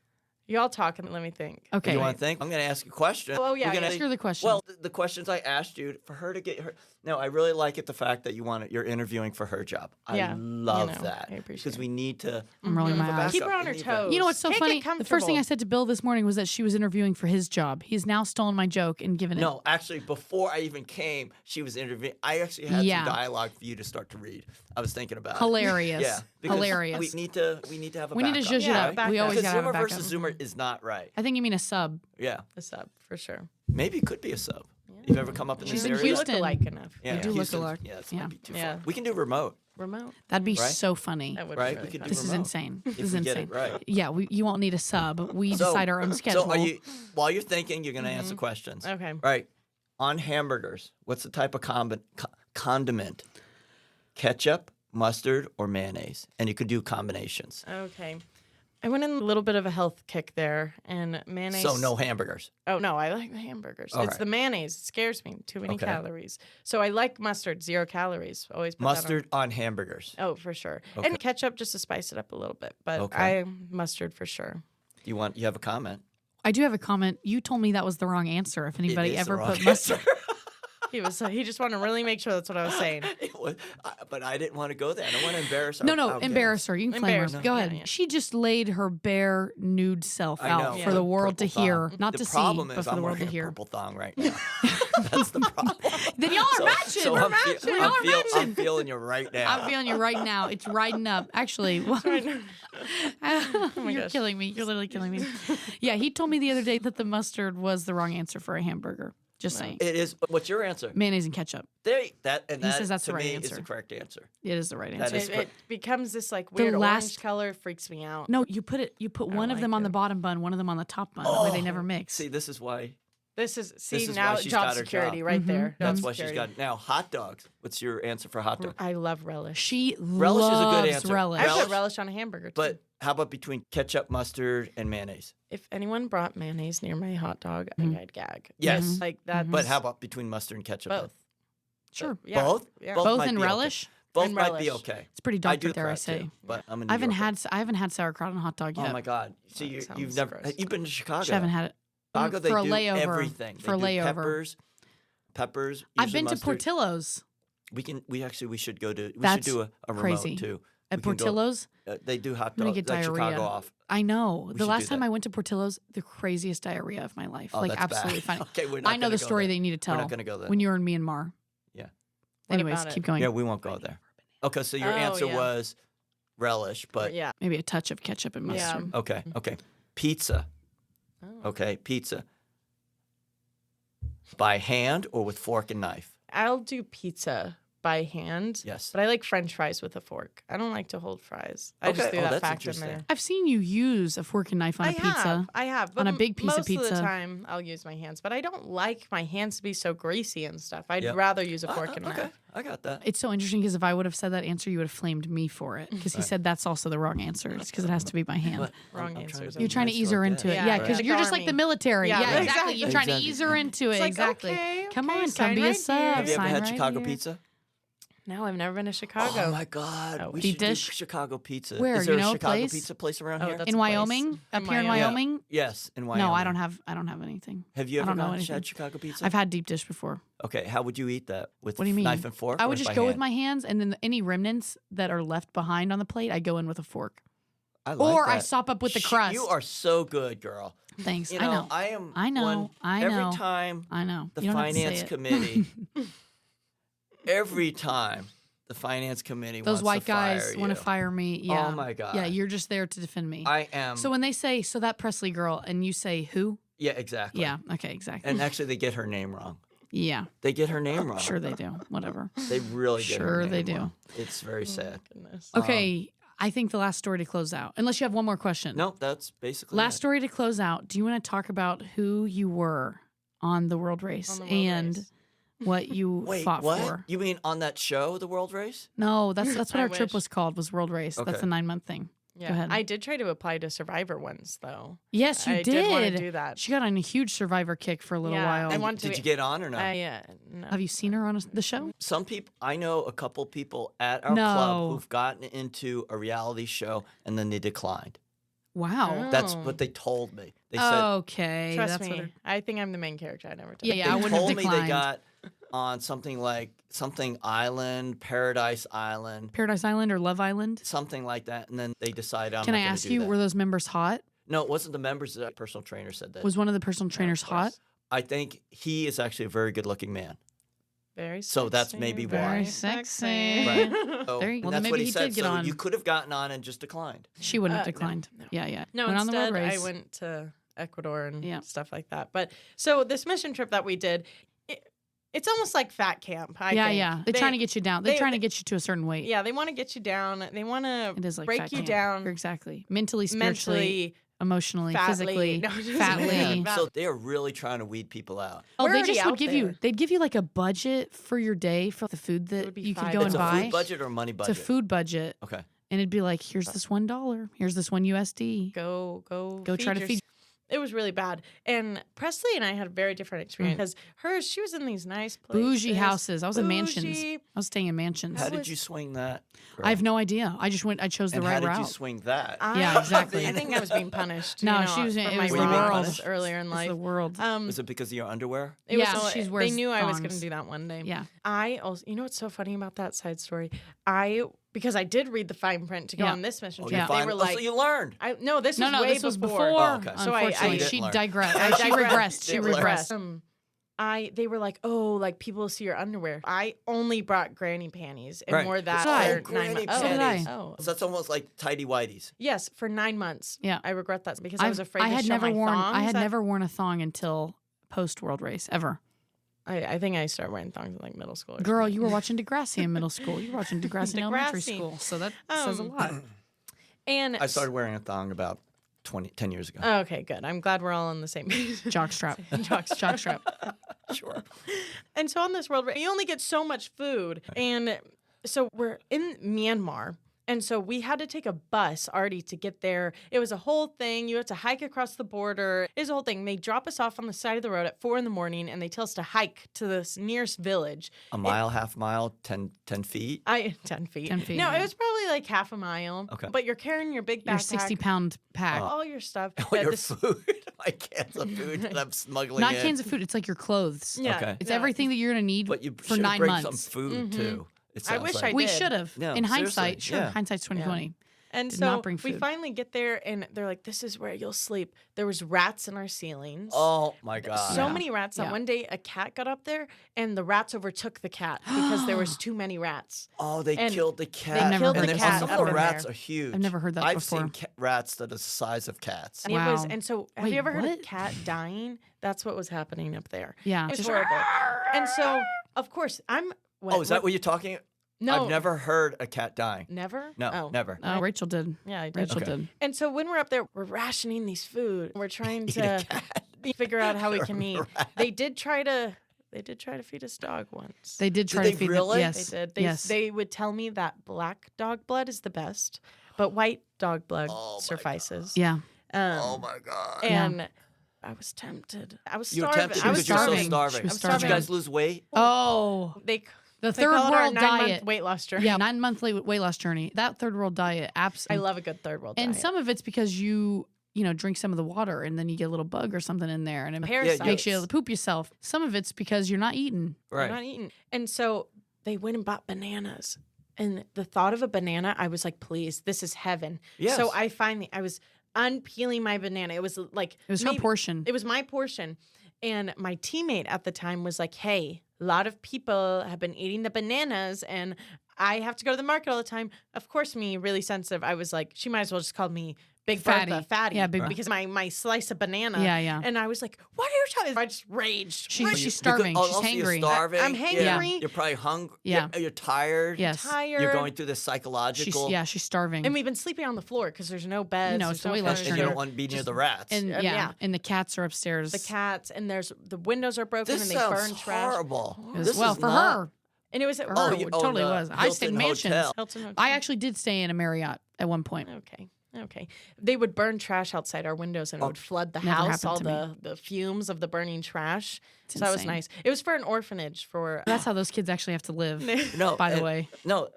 S3: Y'all talk and let me think.
S1: Okay.
S2: You want to think? I'm going to ask you a question.
S3: Oh, yeah,
S2: We're gonna
S3: yeah.
S1: Ask her the question.
S2: Well, the questions I asked you for her to get her. No, I really like it. The fact that you're interviewing for her job. I
S3: Yeah,
S2: love
S3: you know,
S2: that
S3: I appreciate
S2: because
S3: it.
S2: we need to.
S1: I'm rolling my
S2: have a
S1: eyes.
S3: Keep
S2: backup
S3: her on
S2: in
S3: her
S2: the event.
S3: toes.
S1: You know what's so
S3: Can't
S1: funny?
S3: get
S1: The first thing I
S3: comfortable.
S1: said to Bill this morning was that she was interviewing for his job. He's now stolen my joke and given it.
S2: No, actually, before I even came, she was interviewing. I actually had
S1: Yeah.
S2: some dialogue for you to start to read. I was thinking about
S1: Hilarious.
S2: it. Yeah, because
S1: Hilarious.
S2: We need to have a
S1: We need to
S2: backup.
S1: zhuzh it
S3: Yeah,
S1: up. We
S3: backup.
S1: always
S2: Because
S1: gotta have a
S2: Zoomer
S1: backup.
S2: versus Zoomer is not right.
S1: I think you mean a sub.
S2: Yeah,
S3: A sub for sure.
S2: maybe it could be a sub. You've ever come up in
S1: She's
S2: this
S1: in
S2: area?
S1: Houston.
S3: Look alike enough.
S2: Yeah,
S1: We do look
S2: Houston's-
S1: alike.
S2: Yeah, this
S1: Yeah.
S2: might be too
S3: Yeah.
S2: far. We can do remote,
S3: Remote.
S1: That'd be
S2: Right?
S1: so funny.
S3: That would
S2: right?
S3: be
S2: We
S3: really
S2: can
S3: fun.
S2: do
S1: This is
S2: remote.
S1: insane.
S2: If
S1: This is
S2: we get
S1: insane.
S2: it right.
S1: Yeah, you won't need a sub. We decide our own schedule.
S2: So are you? While you're thinking, you're going to answer questions.
S3: Okay.
S2: Right. On hamburgers, what's the type of condiment? Ketchup, mustard, or mayonnaise? And you could do combinations.
S3: Okay. I went in a little bit of a health kick there, and mayonnaise.
S2: So no hamburgers.
S3: Oh no, I like the hamburgers.
S2: All
S3: It's
S2: right.
S3: the mayonnaise. It scares me. Too many
S2: Okay.
S3: calories. So I like mustard. 0 calories. Always put
S2: Mustard on hamburgers.
S3: That on. Oh, for sure.
S2: Okay.
S3: And ketchup just to spice it up a little bit. But
S2: Okay.
S3: mustard for sure.
S2: You have a comment?
S1: I do have a comment. You told me that was the wrong answer. If anybody
S2: It is the
S1: ever
S2: wrong
S1: put mustard.
S3: He just wanted to really make sure that's what I was saying.
S2: But I didn't want to go there. I don't want to embarrass her.
S1: No,
S2: our
S1: embarrass her. You can flame her.
S3: Embarrass her.
S1: Go
S3: Yeah,
S1: ahead.
S3: yeah.
S1: She just laid her bare nude self
S2: I
S1: out
S2: know.
S1: for
S3: Yeah.
S1: the world to
S2: Purple
S1: hear,
S2: thong.
S1: not
S2: the
S1: to see,
S2: problem
S1: but
S2: is
S1: for
S2: I'm
S1: the world to
S2: wearing a
S1: hear.
S2: purple thong right now. That's the problem.
S1: Then y'all are matching.
S2: So
S1: We're
S2: I'm,
S1: matching. Y'all are matching.
S2: I'm feeling you right now.
S1: I'm feeling you right now. It's riding up. Actually, you're
S3: gosh.
S1: killing me. You're literally killing me. Yeah, he told me the other day that the mustard was the wrong answer for a hamburger. Just saying.
S2: It is. What's your answer?
S1: Mayonnaise and ketchup.
S2: He
S1: says that's
S2: to
S1: the right
S2: me
S1: answer.
S2: is the correct answer.
S1: It is the right
S2: That
S1: answer.
S2: is
S3: It becomes this like weird
S1: last-
S3: orange color. Freaks me out.
S1: No, you put one of
S3: like
S1: them on
S3: it.
S1: the bottom bun, one of them on the top bun. That way they never mix.
S2: See, this is why.
S3: This is
S2: why
S3: now
S2: she's
S3: job
S2: got her
S3: security
S2: job.
S3: right there.
S2: That's
S3: Job
S2: why she's
S3: security.
S2: got now hot dogs. What's your answer for hot dog?
S3: I love relish.
S1: She
S2: Relish is a
S1: loves
S2: good answer.
S1: relish.
S3: I
S2: Relish-
S3: put relish on a hamburger too.
S2: But how about between ketchup, mustard, and mayonnaise?
S3: If anyone brought mayonnaise near my hot dog, I think I'd gag.
S2: Yes.
S3: It's like that.
S2: But how about between mustard and ketchup? then?
S3: both?
S1: Sure.
S3: Yeah.
S2: Both?
S3: Yeah.
S2: Both
S1: Both
S2: might
S1: in
S2: be okay.
S1: relish.
S2: Both
S3: And
S2: might be
S3: relish.
S2: okay.
S1: It's pretty
S2: I
S1: dark
S2: do
S1: right there, I
S2: that
S1: say.
S2: too, but I'm a New
S1: I haven't
S2: Yorker.
S1: had sauerkraut on a hot dog yet.
S2: Oh my God! See, you've
S3: sounds
S2: never.
S3: gross.
S2: You've been to Chicago.
S1: I haven't had it.
S2: Chicago, they
S1: for a
S2: do
S1: layover.
S2: everything.
S1: For a
S2: They do
S1: layover.
S2: peppers.
S1: I've
S2: usually
S1: been to
S2: mustard.
S1: Portillo's.
S2: We should go to. We
S1: That's
S2: should do a
S1: crazy.
S2: remote too.
S1: At
S2: We can go-
S1: Portillo's,
S2: They do hot
S1: I'm gonna
S2: dogs.
S1: get
S2: Like
S1: diarrhea.
S2: Chicago off.
S1: I know.
S2: We
S1: The
S2: should
S1: last
S2: do
S1: time
S2: that.
S1: I went to Portillo's, the craziest diarrhea of my life.
S2: Oh,
S1: like
S2: that's bad.
S1: absolutely funny.
S2: Okay, we're not
S1: I know
S2: gonna
S1: the
S2: go
S1: story
S2: there.
S1: they need to tell.
S2: We're not going to go there.
S1: When you were in Myanmar.
S2: Yeah.
S3: What
S1: Anyways,
S3: about it?
S1: keep going.
S2: Yeah, we won't go there. Okay, so your
S3: Oh,
S2: answer
S3: yeah.
S2: was relish, but
S3: Yeah.
S1: Maybe a touch of ketchup and
S3: Yeah.
S1: mustard.
S2: okay. Pizza.
S3: Oh.
S2: Okay, pizza. By hand or with fork and knife?
S3: I'll do pizza by hand.
S2: Yes.
S3: But I like French fries with a fork. I don't like to hold fries. I just
S2: Okay.
S3: threw
S2: Oh,
S3: that
S2: that's
S3: fact in
S2: interesting.
S3: there.
S1: I've seen you use a fork and knife on a pizza.
S3: I have. But
S1: On a big piece of
S3: most of
S1: pizza.
S3: the time, I'll use my hands. But I don't like my hands to be so greasy and stuff. I'd
S2: Yep.
S3: rather use a fork and
S2: Okay,
S3: knife.
S2: I got that.
S1: It's so interesting because if I would have said that answer, you would have flamed me for it. Because he said that's also the wrong answer. It's because it has to be by hand.
S2: But
S3: Wrong
S2: I'm
S3: answers.
S2: to
S1: You're
S2: be
S1: trying to
S2: nice
S1: ease her
S2: like
S1: into
S2: that.
S1: it.
S3: Yeah,
S1: Yeah,
S3: right.
S1: because
S3: Like
S1: you're
S3: the
S1: just like the
S3: army.
S1: military.
S3: Yeah,
S1: Yeah, exactly.
S3: exactly.
S1: You're trying to
S2: Exactly.
S1: ease her into it.
S3: It's like,
S1: exactly.
S3: okay,
S1: Come
S3: okay,
S1: on, come
S3: sign
S1: be a
S3: right
S1: sub.
S3: here.
S2: Have you ever
S1: sign
S2: had
S1: right
S2: Chicago
S1: here.
S2: pizza?
S3: No, I've never been to Chicago.
S2: Oh my God,
S3: Oh,
S2: we
S1: deep
S2: should do
S1: dish?
S2: Chicago pizza.
S1: Where?
S2: Is there
S1: You know
S2: a
S1: a
S2: Chicago
S1: place?
S2: pizza place around
S3: Oh,
S2: here?
S3: that's
S1: In
S3: a place.
S1: Wyoming? Up here in
S3: Wyoming.
S1: Wyoming?
S2: Yes, in Wyoming.
S1: No, I don't have anything.
S2: Have you
S1: I
S2: ever
S1: don't know
S2: gone
S1: anything.
S2: had Chicago pizza?
S1: I've had deep dish before.
S2: Okay, how would you eat that? With
S1: What do you mean?
S2: knife and fork?
S1: I
S2: or
S1: would just
S2: by
S1: go with
S2: hand?
S1: my hands, and then any remnants that are left behind on the plate, I go in with a fork.
S2: I like
S1: or
S2: that.
S1: I sop up with the crust.
S2: You are so good, girl.
S1: Thanks.
S2: You
S1: I
S2: know,
S1: know.
S2: I am.
S1: I know.
S2: one-
S1: I know.
S2: Every time
S1: I know.
S2: the
S1: You don't have to say
S2: finance
S1: it.
S2: committee, every time the finance committee
S1: Those
S2: wants
S1: white
S2: to fire
S1: guys
S2: you.
S1: want to fire me. Yeah.
S2: Oh my god.
S1: Yeah, you're just there to defend me.
S2: I am.
S1: So when they say, so that Presley girl, and you say who?
S2: yeah, exactly.
S1: Yeah. Okay. Exactly.
S2: And actually, they get her name wrong.
S1: yeah.
S2: They get her name wrong.
S1: Sure they do. Whatever.
S2: They really get her
S1: Sure
S2: name
S1: they do.
S2: wrong. It's very sad.
S3: Goodness.
S1: Okay. I think the last story to close out, unless you have one more question.
S2: Nope, that's basically
S1: Last
S2: it.
S1: story to close out. Do you want to talk about who you were on the world race
S3: On the world
S1: and
S3: race.
S1: what you
S2: Wait,
S1: fought
S2: what?
S1: for?
S2: You mean on that show, the World Race?
S1: No, that's what
S3: I
S1: our trip
S3: wish.
S1: was called. Was World Race.
S2: Okay.
S1: That's a 9-month thing.
S3: Yeah,
S1: Go ahead.
S3: I did try to apply to Survivor once, though.
S1: Yes, you
S3: I
S1: did.
S3: want to do that.
S1: She got on a huge Survivor kick for a little
S3: Yeah,
S1: while.
S3: I want to
S2: Did
S3: be-
S2: you get on or no?
S3: No.
S1: Have you seen her on the show?
S2: Some people, I know a couple people at our
S1: No.
S2: club who've gotten into a reality show and then they declined.
S1: Wow.
S2: That's
S3: Oh.
S2: what they told me. They said
S1: Okay.
S3: Trust
S1: that's
S3: me,
S1: What
S3: I think I'm the main character. I never.
S1: Yeah,
S3: did.
S1: yeah, I
S2: they
S1: wouldn't have
S2: told me they
S1: declined.
S2: got on something like something Island, Paradise Island,
S1: Paradise Island or Love Island?
S2: something like that, and then they decided I'm
S1: Can
S2: not
S1: I
S2: gonna
S1: ask
S2: do
S1: you,
S2: that.
S1: were those members hot?
S2: No, it wasn't the members. The personal trainer said that.
S1: Was one of the personal trainers
S3: of
S1: hot?
S3: course.
S2: I think he is actually a very good-looking man.
S3: Very.
S2: So that's
S3: sexy,
S2: maybe
S3: very
S2: why.
S1: Very sexy.
S2: Right. So,
S1: There you-
S2: and
S1: well, then
S2: that's
S1: maybe
S2: what he
S1: he
S2: said.
S1: did get
S2: so
S1: on.
S2: you could have gotten on and just declined.
S1: She wouldn't have
S3: No,
S1: declined.
S3: no.
S1: Yeah, yeah.
S3: No,
S1: Went on the
S3: instead
S1: road race.
S3: I went to Ecuador and
S1: Yeah.
S3: stuff like that. But so this mission trip that we did, it's almost like fat camp. I
S1: yeah,
S3: think.
S1: yeah. They're trying to get you down. They're
S3: they-
S1: trying to get you to a certain weight.
S3: Yeah, they want to get you down. They want to
S1: It is like
S3: break
S1: fat
S3: you
S1: camp.
S3: down
S1: Exactly. Mentally, spiritually,
S3: mentally,
S1: emotionally,
S3: fatly.
S1: physically,
S3: No, just
S1: fatly.
S3: kidding.
S2: So they are really trying to weed people out.
S1: Oh,
S3: We're
S1: they
S3: already
S1: just would
S3: out
S1: give you.
S3: there.
S1: They'd give you like a budget for your day for the food
S3: would
S1: that
S3: be
S1: you could
S3: $5.
S1: go and
S2: It's a
S1: buy.
S2: food budget or money
S1: It's
S2: budget?
S1: a food budget,
S2: Okay.
S1: and it'd be like, here's this $1. Here's this $1 USD.
S3: Go
S1: Try to feed.
S3: yourself. It was really bad. And Presley and I had a very different experience because she was in these nice places.
S1: Bougie houses. I was in mansions.
S3: Bougie.
S1: I was staying in mansions.
S2: How
S3: That
S2: did
S3: was-
S2: you swing that?
S1: I have
S2: girl?
S1: no idea. I just went. I chose the
S2: And
S1: right
S2: how did
S1: route.
S2: you swing that?
S1: Yeah, exactly.
S3: I think I was being punished.
S1: No,
S3: you know,
S1: she was-
S3: for
S1: it
S3: my
S1: was
S2: the
S3: wrongs
S2: world.
S3: earlier in
S1: It's
S3: life.
S1: the world.
S2: Was it because of your underwear?
S3: It was
S1: Yeah,
S3: so-
S1: she
S3: they
S1: wears
S3: knew I was going to
S1: thongs.
S3: do that one day.
S1: Yeah.
S3: I also, you know what's so funny about that side story? Because I did read the fine print to go
S1: Yeah.
S3: on this mission
S2: Oh,
S3: trip.
S2: you
S3: They
S2: find-
S3: were
S2: oh,
S3: like,
S2: so you learned.
S3: no, this
S1: No,
S3: was
S1: no,
S3: way
S1: this was
S3: before.
S1: before.
S2: Oh, okay.
S3: So I
S1: Unfortunately,
S2: didn't
S1: she
S2: learn.
S1: digressed.
S3: I
S1: She
S3: digressed.
S1: regressed. She
S3: It
S1: regressed.
S3: They were like, oh, like people see your underwear. I only brought granny panties and
S2: Right.
S3: wore that
S1: Oh,
S3: for 9
S2: granny
S3: months.
S1: So did I.
S2: panties.
S3: Oh.
S2: So that's almost like tidy whities.
S3: Yes, for 9 months.
S1: Yeah.
S3: I regret that because I was afraid
S1: I
S3: to
S1: had
S3: show
S1: never
S3: my
S1: worn.
S3: thongs.
S1: I had never worn a thong until post World Race ever.
S3: I think I started wearing thongs in like middle school. Or
S1: Girl,
S3: something.
S1: you were watching Degrassi in middle school. You were watching Degrassi in elementary
S3: Degrassi.
S1: school. So that says a lot.
S3: And
S2: I started wearing a thong about 10 years ago.
S3: okay, good. I'm glad we're all on the same page.
S1: Jockstrap. Jockstrap.
S2: Sure.
S3: And so on this world, you only get so much food. And so we're in Myanmar. And so we had to take a bus already to get there. It was a whole thing. You had to hike across the border. It was a whole thing. They drop us off on the side of the road at 4 a.m. and they tell us to hike to this nearest village.
S2: A mile, half mile, 10 feet.
S3: 10 feet.
S1: 10 feet,
S3: No,
S1: yeah.
S3: it was probably like half a mile.
S2: Okay.
S3: But you're carrying your big
S1: Your
S3: backpack.
S1: 60-pound pack.
S3: all your stuff.
S2: Oh,
S3: Yeah,
S2: your
S3: this-
S2: food. My cans of food that I'm smuggling
S1: Not
S2: in.
S1: cans of food. It's like your clothes.
S3: Yeah.
S2: Okay.
S1: It's
S3: Yeah.
S1: everything that you're going to need
S2: But you
S1: for
S2: should
S1: 9
S2: bring
S1: months.
S2: some food too. It
S3: I
S2: sounds
S3: wish
S2: like.
S3: I
S1: We
S3: did.
S1: should have.
S2: No,
S1: In
S2: seriously,
S1: hindsight, sure.
S2: yeah.
S1: Hindsight's 2020.
S3: And
S1: Did
S3: so
S1: not bring
S3: we
S1: food.
S3: finally get there, and they're like, "This is where you'll sleep." There was rats in our ceilings.
S2: Oh my god.
S3: So
S1: Yeah.
S3: many rats that
S1: Yeah.
S3: one day a cat got up there, and the rats overtook the cat because there was too many rats.
S2: Oh, they
S3: And
S2: killed the cat.
S1: They killed
S2: and
S1: the
S2: then
S1: cat
S2: some
S1: up
S2: of the
S1: in
S2: rats
S3: there.
S2: are huge.
S1: I've never heard that
S2: I've
S1: before.
S2: seen rats that are the size of cats.
S3: And it was,
S1: Wow.
S3: and so have
S1: Wait,
S3: you ever heard
S1: what?
S3: of cat dying? That's what was happening up there.
S1: Yeah.
S3: It's
S1: Just-
S3: horrible. And so, of course,
S2: Oh, is that what you're talking?
S3: No,
S2: I've never heard a cat dying.
S3: never.
S2: No,
S3: Oh.
S2: never.
S1: Oh, Rachel did.
S3: Yeah, I did.
S1: Rachel
S2: Okay.
S1: did.
S3: And so when we're up there, we're rationing these food. We're trying
S2: Eat a
S3: to
S2: cat.
S3: figure out how we can eat.
S2: Rat.
S3: They did try to feed us dog once.
S1: They did try
S2: they
S1: to feed
S2: really?
S1: them. Yes.
S3: They did. They,
S1: yes.
S3: they would tell me that black dog blood is the best, but white dog blood
S2: Oh my
S3: suffices.
S1: yeah.
S2: Oh my god.
S3: And I was tempted. I was
S2: You were
S3: starving.
S2: tempted
S3: I was
S2: because you're so
S1: starving.
S2: starving.
S1: She was
S2: Did you
S1: starving.
S2: guys lose weight?
S1: Oh,
S3: They
S1: the
S3: they
S1: third
S3: call it our
S1: world
S3: 9-month
S1: diet.
S3: weight loss journey.
S1: Yeah, 9-month weight loss journey. That third world diet,
S3: I
S1: absolutely.
S3: love a good third world
S1: And
S3: diet.
S1: some of it's because you drink some of the water and then you get a little bug or something in there and it
S3: Parasites.
S1: makes you poop yourself. Some of it's because you're not eating.
S3: We're
S2: Right.
S3: not eating. And so they went and bought bananas. And the thought of a banana, I was like, please, this is heaven.
S2: Yes.
S3: So I was unpeeling my banana. It was like
S1: It was her portion.
S3: It was my portion. And my teammate at the time was like, hey, a lot of people have been eating the bananas and I have to go to the market all the time. Of course, me, really sensitive. I was like, she might as well just call me Big Bertha, fatty.
S1: Yeah, Big
S3: because my slice of banana.
S1: Yeah, yeah.
S3: And I was like, what are you talking about? I just raged.
S1: She's starving. She's
S2: also
S1: hangry.
S2: You're starving.
S3: I'm hangry.
S2: You're probably hungry.
S1: Yeah.
S2: You're tired.
S1: Yes.
S3: Tired.
S2: You're going through the psychological.
S1: She's starving.
S3: And we've been sleeping on the floor because there's no beds.
S1: No,
S3: there's
S1: it's way less
S3: furniture.
S2: And you don't want to be near the rats.
S1: and
S3: yeah.
S1: and the cats are upstairs.
S3: The cats, and the windows are broken,
S2: this
S3: and they
S2: sounds
S3: burn trash.
S2: horrible.
S1: As well, for her.
S3: And it was
S1: For her,
S2: you
S1: it
S2: own
S1: totally
S2: the
S1: was. I stayed in
S2: Hilton
S1: mansions.
S2: Hotel.
S3: Hilton Hotel.
S1: I actually did stay in a Marriott at one point.
S3: Okay. They would burn trash outside our windows and it would flood the
S1: Never
S3: house,
S1: happened
S3: all
S1: to
S3: the fumes of the burning trash.
S1: It's
S3: So that was
S1: insane.
S3: nice. It was for an orphanage for
S1: That's how those kids actually have to live.
S2: No,
S1: by the
S2: and-
S1: way,
S2: No,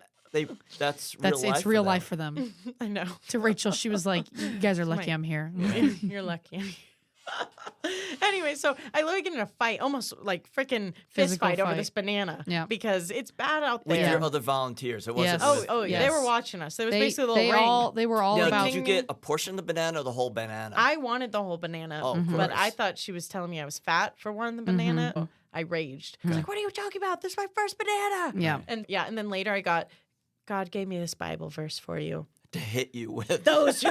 S2: that's real life.
S1: it's real
S2: for
S1: life
S2: them.
S1: for them.
S3: I know.
S1: To Rachel, she was like, "You guys are lucky I'm here."
S3: You're lucky. Anyway, so I literally get in a fight, almost like freaking fist
S1: Physical
S3: fight over
S1: fight.
S3: this banana.
S1: Yeah.
S3: Because it's bad out
S2: With
S3: there.
S2: your other volunteers. It wasn't.
S1: Yes.
S2: with-
S3: Oh,
S1: Yes.
S3: they were watching us. It was
S1: They
S3: basically a little
S1: they
S3: ring.
S1: they were all
S2: Now,
S1: about.
S2: did you get a portion of the banana or the whole banana?
S3: I wanted the whole banana,
S2: Oh, of
S3: but
S2: course.
S3: I thought she was telling me I was fat for wanting the banana.
S1: Mm-hmm.
S3: I raged. I was like, "What are you talking about? This is my first banana."
S1: Yeah.
S3: And then later I got, God gave me this Bible verse for you.
S2: to hit you with.
S3: Those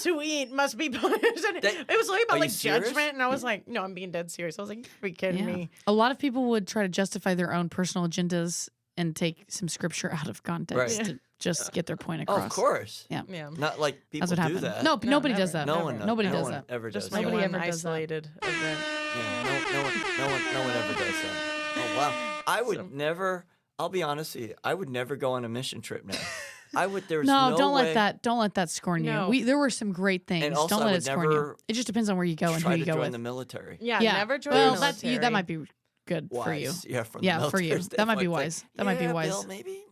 S3: who eat must be punished. And it was really
S2: Are
S3: about
S2: you
S3: like
S2: serious?
S3: judgment, and I was like, no, I'm being dead serious. I was like, you gotta be kidding
S1: Yeah.
S3: me.
S1: A lot of people would try to justify their own personal agendas and take some scripture out of context
S2: Right.
S1: to just get their point
S2: Oh,
S1: across.
S2: of course.
S1: Yeah.
S3: Yeah.
S2: Not like people
S1: That's what
S2: do
S1: happened.
S2: that.
S1: No, nobody
S3: never,
S1: does that.
S2: no
S3: never.
S2: one.
S1: Nobody
S2: no
S1: does
S2: one
S1: that.
S2: ever does
S3: Just
S2: that.
S3: my
S1: Nobody
S3: one
S1: ever does that.
S3: isolated event.
S2: Yeah, no one ever does that. Oh wow, I would never. I'll be honest with you. I would never go on a mission trip now. I would. There's no
S1: don't
S2: way.
S1: let that scorn
S3: No.
S1: you. There were some great things.
S2: And also,
S1: Don't
S2: I
S1: let
S2: would
S1: it scorn you.
S2: never
S1: It just depends on where you go and who
S2: Try
S1: you
S2: to
S1: go
S2: join
S1: with.
S2: the military.
S3: Yeah, never join
S1: well,
S3: the
S1: that
S3: military.
S1: that might be good for you.
S2: Wise. Yeah, from
S1: Yeah,
S2: the
S1: for you.
S2: military
S1: That might be
S2: standpoint,
S1: wise.
S2: like,
S1: That might be
S2: yeah,
S1: wise.
S2: Bill, maybe.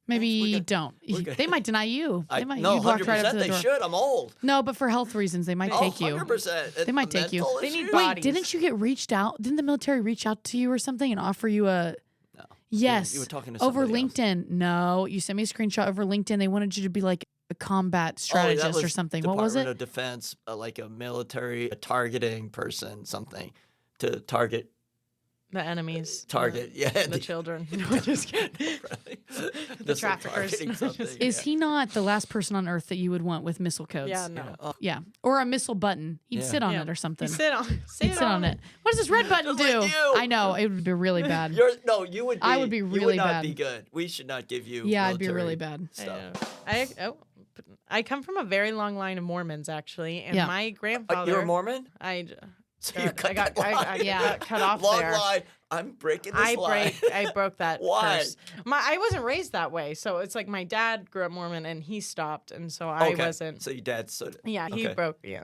S1: Maybe
S2: we're good.
S1: don't.
S2: We're good.
S1: They might deny you. They might.
S2: No,
S1: you walk right up
S2: 100%
S1: to the
S2: they
S1: door.
S2: should. I'm old.
S1: No, but for health reasons, they might take you.
S2: 100%.
S1: They might take you.
S2: Mental
S3: They need
S2: issues?
S3: body-
S1: Wait,
S3: bodies.
S1: didn't you get reached out? Didn't the military reach out to you or something and offer you a?
S2: No.
S1: Yes.
S2: You were talking to
S1: over
S2: somebody else.
S1: LinkedIn. No, you sent me a screenshot over LinkedIn. They wanted you to be like a combat strategist
S2: that was
S1: or something.
S2: Department
S1: What was it?
S2: of Defense, like a military targeting person, something to target.
S3: The enemies.
S2: Yeah.
S3: The children. No, just kidding.
S2: the
S3: traffickers.
S1: Is he not the last person on earth that you would want with missile codes?
S3: Yeah, no.
S1: Yeah. Or a missile button. He'd
S2: Yeah.
S1: sit on
S3: Yeah.
S1: it or something.
S3: You sit on,
S1: He'd sit on it. What does this red button
S2: Just
S1: do?
S2: like you.
S1: I know. It would be really bad.
S2: You would. Be,
S1: I would be
S2: you
S1: really
S2: would not
S1: bad.
S2: be good. We should not give you.
S1: Yeah, I'd be
S2: military
S1: really bad.
S2: Stuff.
S3: I come from a very long line of Mormons, actually, and
S1: Yeah.
S3: my grandfather.
S2: You're a Mormon? So you cut
S3: I got
S1: Yeah.
S3: cut off
S2: Long
S3: there.
S2: line. I'm breaking this line.
S3: I broke that
S2: Why?
S3: curse. I wasn't raised that way, so it's like my dad grew up Mormon and he stopped, and so I
S2: Okay.
S3: wasn't.
S2: So your dad stood it.
S3: Yeah, he
S2: Okay.
S3: broke. Yeah,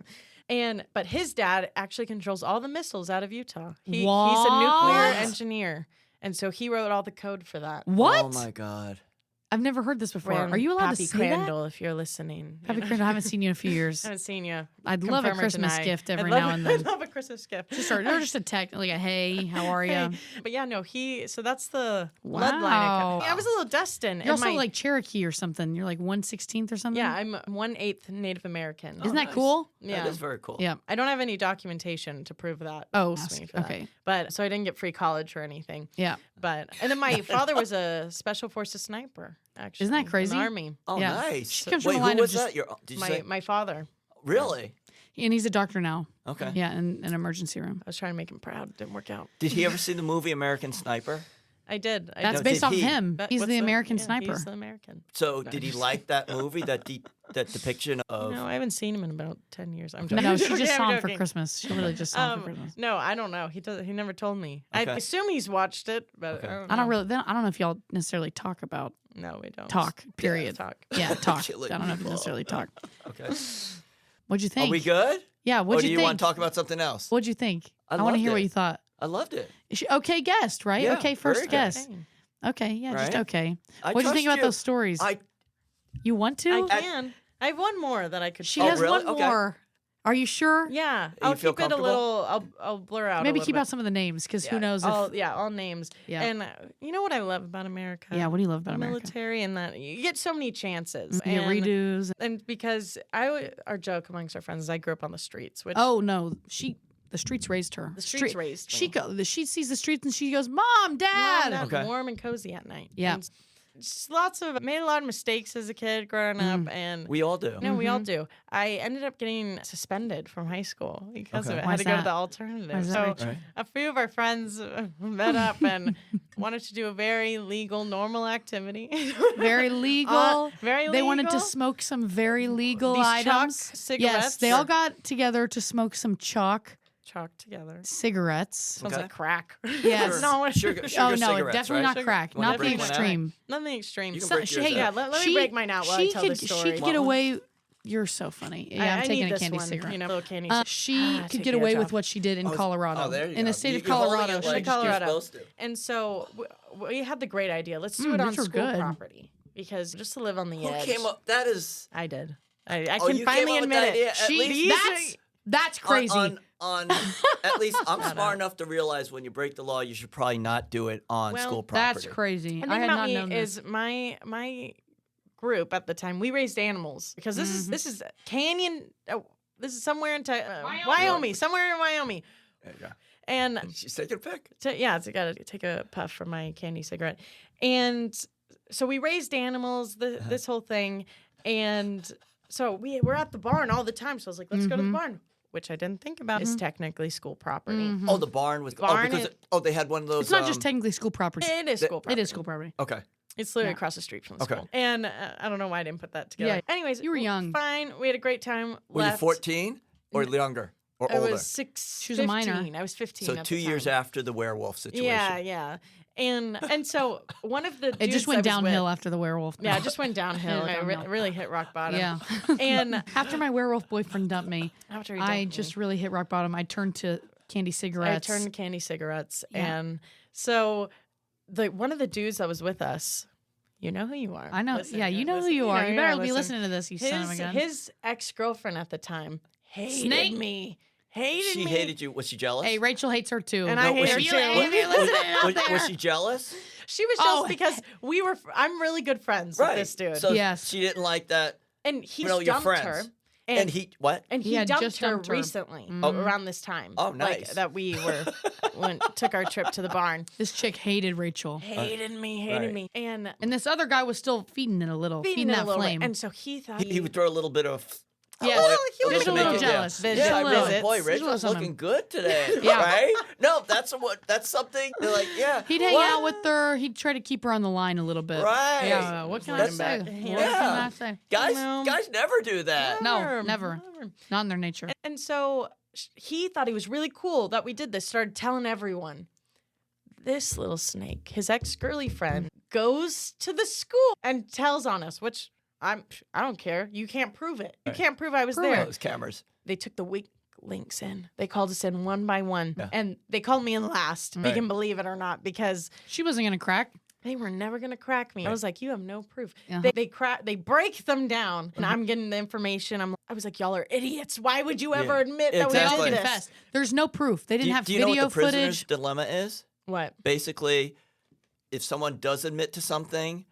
S3: but his dad actually controls all the missiles out of Utah. He's a
S1: What?
S3: nuclear engineer, and so he wrote all the code for that.
S1: What?
S2: Oh my God.
S1: I've never heard this before. Are you allowed
S3: Pappy
S1: to say
S3: Crandall, if you're listening?
S1: that? Pappy Crandall, I haven't seen you in a few years.
S3: I haven't seen you.
S1: I'd love a
S3: Confirm or
S1: Christmas
S3: deny.
S1: gift
S3: I'd
S1: every
S3: love-
S1: now and then.
S3: I'd love a Christmas gift.
S1: Or just a text, like a hey, how are you?
S3: Hey. But yeah, no, so that's the
S1: Wow.
S3: bloodline. I was a little Dustin.
S1: You're also like Cherokee or something. You're like 1/16 or something.
S3: yeah, I'm 1/8 Native American.
S1: Isn't that
S2: nice.
S1: cool?
S3: Yeah.
S2: That is very cool.
S1: Yeah.
S3: I don't have any documentation to prove that.
S1: Oh,
S3: Ask me for that.
S1: okay.
S3: But so I didn't get free college or anything.
S1: Yeah.
S3: And then my father was a special forces sniper. Actually,
S1: Isn't that
S3: in
S1: crazy?
S3: the Army.
S2: Oh,
S1: Yeah.
S2: nice.
S1: She comes from
S2: Wait,
S1: a line
S2: who
S1: of
S2: was
S1: just-
S2: that? Did you say?
S3: My father.
S2: Really?
S1: And he's a doctor now.
S2: Okay.
S1: Yeah, in an emergency room.
S3: I was trying to make him proud. Didn't work out.
S2: Did he ever see the movie American Sniper?
S3: I did.
S1: That's
S2: No,
S1: based
S2: did
S1: off of
S2: he?
S1: him.
S3: But
S1: He's
S3: what's
S1: the American sniper.
S3: He's the American.
S2: So did he like that movie? That depiction of?
S3: No, I haven't seen him in about 10 years. I'm
S1: No,
S3: joking.
S1: she just
S3: I'm
S1: saw him for
S3: joking.
S1: Christmas. She really just saw him for Christmas.
S3: No, I don't know. He never told me. I
S2: Okay.
S3: assume he's watched it, but
S2: Okay.
S3: I don't
S1: I don't
S3: know.
S1: really. I don't know if y'all necessarily talk about
S3: No, we don't.
S1: talk. Period.
S3: Talk.
S1: Yeah, talk.
S2: Killing
S1: I don't know if you
S2: people.
S1: necessarily talk.
S2: Okay.
S1: What'd you think?
S2: Are we good?
S1: Yeah.
S2: Or
S1: What'd
S2: do
S1: you
S2: you
S1: think?
S2: want to talk about something else?
S1: What'd you think?
S2: I
S1: want to
S2: loved
S1: hear what
S2: it.
S1: you thought.
S2: I loved it.
S1: Okay, guest, right?
S2: Yeah,
S1: okay,
S2: very
S1: first
S2: good.
S1: guest.
S3: Okay.
S1: Okay, yeah, just
S2: Right?
S1: okay.
S2: I
S1: What'd you think
S2: trust
S1: about those stories?
S2: I
S1: You want to?
S3: I can. I have one more that I could.
S1: She
S2: Oh,
S1: has
S2: really?
S1: one
S2: Okay.
S1: more. Are you sure?
S3: Yeah,
S2: You
S3: I'll
S2: feel
S3: keep it a
S2: comfortable?
S3: little. I'll blur out.
S1: Maybe
S3: a little
S1: keep
S3: bit.
S1: out some of the names because who knows if.
S3: all names.
S1: Yeah.
S3: And you know what I love about America?
S1: Yeah, what do you love about
S3: the
S1: America?
S3: military, and that you get so many chances.
S1: You get
S3: and,
S1: redos.
S3: and because our joke amongst our friends is I grew up on the streets. Which
S1: Oh no, the streets raised her.
S3: the streets raised me.
S1: She sees the streets and she goes, "Mom, Dad."
S3: Mom,
S2: Okay.
S3: warm and cozy at night.
S1: Yeah.
S3: And just made a lot of mistakes as a kid growing up, and
S2: We all do.
S3: no, we all do. I ended up getting suspended from high school because of it. I
S1: Why
S3: had
S1: is
S3: to go to
S1: that?
S3: the alternative.
S1: Why is that,
S3: So
S1: Rachel?
S2: Right.
S3: a few of our friends met up and wanted to do a very legal, normal activity.
S1: Very legal.
S3: Very
S1: They wanted to
S3: legal.
S1: smoke some very legal
S3: These
S1: items.
S3: chalk
S1: Yes,
S3: cigarettes.
S1: they all got together to smoke some chalk
S3: chalked together.
S1: cigarettes.
S3: Sounds
S2: Okay.
S3: like crack.
S1: Yes.
S3: No,
S2: Sugar
S1: Oh no,
S2: cigarettes,
S1: definitely
S2: right?
S1: not crack.
S2: Wanna
S1: Not the
S2: break one out?
S1: extreme.
S3: nothing extreme.
S2: You can
S3: So-
S2: break yours
S3: yeah,
S2: out.
S3: let me break mine out while I tell the story.
S1: She could get away. You're so funny. Yeah, I'm
S3: I
S1: taking
S3: need
S1: a
S3: this
S1: candy
S3: one,
S1: cigarette.
S3: You know, little candy.
S1: She
S3: take
S1: could
S3: the
S1: get
S3: edge
S1: away with
S3: off.
S1: what she did in Colorado.
S2: Oh, there you
S1: in
S2: go.
S1: the state of
S2: You're holding
S1: Colorado,
S2: it
S1: she
S2: like
S1: just
S2: you're
S3: Colorado.
S2: supposed to.
S3: And so we had the great idea. Let's do it on
S1: these are
S3: school
S1: good.
S3: property because just to live on the
S2: Who
S3: edge.
S2: came up? That is.
S3: I did. I
S2: Oh,
S3: can
S2: you
S3: finally
S2: came up with
S3: admit
S2: the
S3: it.
S2: idea. At least
S1: That's crazy.
S2: On at least I'm smart enough to realize when you break the law, you should probably not do it on
S3: Well,
S2: school property.
S1: That's crazy.
S3: The
S1: I
S3: thing
S1: had
S3: about
S1: not
S3: me
S1: known
S3: is
S1: this.
S3: my group at the time we raised animals because this is canyon. This is somewhere in Wyoming, somewhere in Wyoming,
S2: There you go.
S3: and
S2: She's taking a pic.
S3: yeah, it's got to take a puff from my candy cigarette. And so we raised animals, this whole thing. And so we're at the barn all the time. So I was like, let's go to the barn, which I didn't think about is technically school property.
S2: Oh, the barn was.
S3: Barn
S2: because
S3: is-
S2: they had one of those.
S1: It's not just technically school property.
S3: It is school property.
S1: It is school property.
S2: Okay.
S3: It's literally across the street from the
S2: Okay.
S3: school. And I don't know why I didn't put that together.
S1: Yeah.
S3: Anyways,
S1: You were young.
S3: Fine. We had a great time.
S2: Were you
S3: left.
S2: 14 or younger or
S3: I
S2: older?
S3: was 6.
S1: She was a minor.
S3: 15. I was 15.
S2: So
S3: at
S2: 2
S3: the
S2: years
S3: time.
S2: after the werewolf situation.
S3: Yeah. And so one of the
S1: It
S3: dudes
S1: just
S3: I
S1: went
S3: was
S1: downhill
S3: with-
S1: after the werewolf.
S3: Yeah, it just went downhill.
S1: Went
S3: I
S1: downhill.
S3: really hit rock bottom.
S1: Yeah.
S3: And
S1: After my werewolf boyfriend dumped me,
S3: after he
S1: I
S3: dumped me,
S1: just really hit rock bottom. I turned to candy
S3: I
S1: cigarettes.
S3: turned to candy cigarettes,
S1: Yeah.
S3: and so one of the dudes that was with us, you know who you are.
S1: I know.
S3: Listen,
S1: Yeah, you know who
S3: listen,
S1: you are. You better be
S3: listen.
S1: listening to this, you son of a gun.
S3: His ex-girlfriend at the time hated
S1: Snake.
S3: me. Hated
S2: She
S3: me.
S2: hated you. Was she jealous?
S1: Hey, Rachel hates her too.
S3: And I hate
S2: was
S3: her
S2: she-
S3: too.
S1: If you're listening out
S2: was
S1: there.
S2: she jealous?
S3: She was jealous
S1: Oh.
S3: because I'm really good friends with this dude.
S2: So
S1: Yes.
S2: she didn't like that.
S3: and he
S2: You know, your
S3: dumped
S2: friends.
S3: her.
S2: And he what?
S3: And
S1: He
S3: he
S1: had
S3: dumped
S1: just
S3: her
S1: dumped her.
S3: recently
S2: Oh.
S3: around this time.
S2: Oh,
S3: Like,
S2: nice.
S3: that we took our trip to the barn.
S1: This chick hated Rachel.
S3: Hated me.
S2: Right.
S3: Me. And
S1: And this other guy was still feeding it a little, feeding
S3: it a
S1: that
S3: little bit.
S1: flame.
S3: And so he thought
S2: He would throw a little bit of.
S1: Yeah.
S2: oil-
S3: he was
S1: Just a
S2: to
S1: little
S2: make it-
S1: jealous.
S2: Yeah,
S3: Just a
S2: I
S3: little.
S2: really, boy,
S1: Just a little
S2: Rachel's
S1: something.
S2: looking good today.
S1: Yeah.
S2: Right? No, that's something. They're like, yeah.
S1: He'd hang
S2: what?
S1: out with her. He'd try to keep her on the line a little bit.
S2: Right.
S1: Yeah. What can I
S2: That's-
S1: say?
S3: yeah.
S1: What can I say?
S2: Guys never do that.
S1: No, never. Not in their nature.
S3: And so he thought he was really cool that we did this, started telling everyone. This little snake, his ex-girly friend, goes to the school and tells on us, which I don't care. You can't prove it. You can't prove I was
S1: Prove
S3: there.
S2: Those cameras.
S3: They took the weak links in. They called us in one by one.
S2: Yeah.
S3: And they called me in last.
S2: Right.
S3: You can believe it or not, because
S1: She wasn't gonna crack.
S3: they were never going to crack me. I was like, you have no proof.
S1: Uh-huh.
S3: They break them down, and I'm getting the information. I was like, y'all are idiots. Why would you ever
S2: Yeah.
S3: admit
S1: They all
S3: that
S2: Exactly.
S3: we did this?
S1: confessed. There's no proof. They didn't have
S2: Do you know
S1: video
S2: what the prisoner's
S1: footage.
S2: dilemma is?
S3: What?
S2: Basically, if someone does admit to something,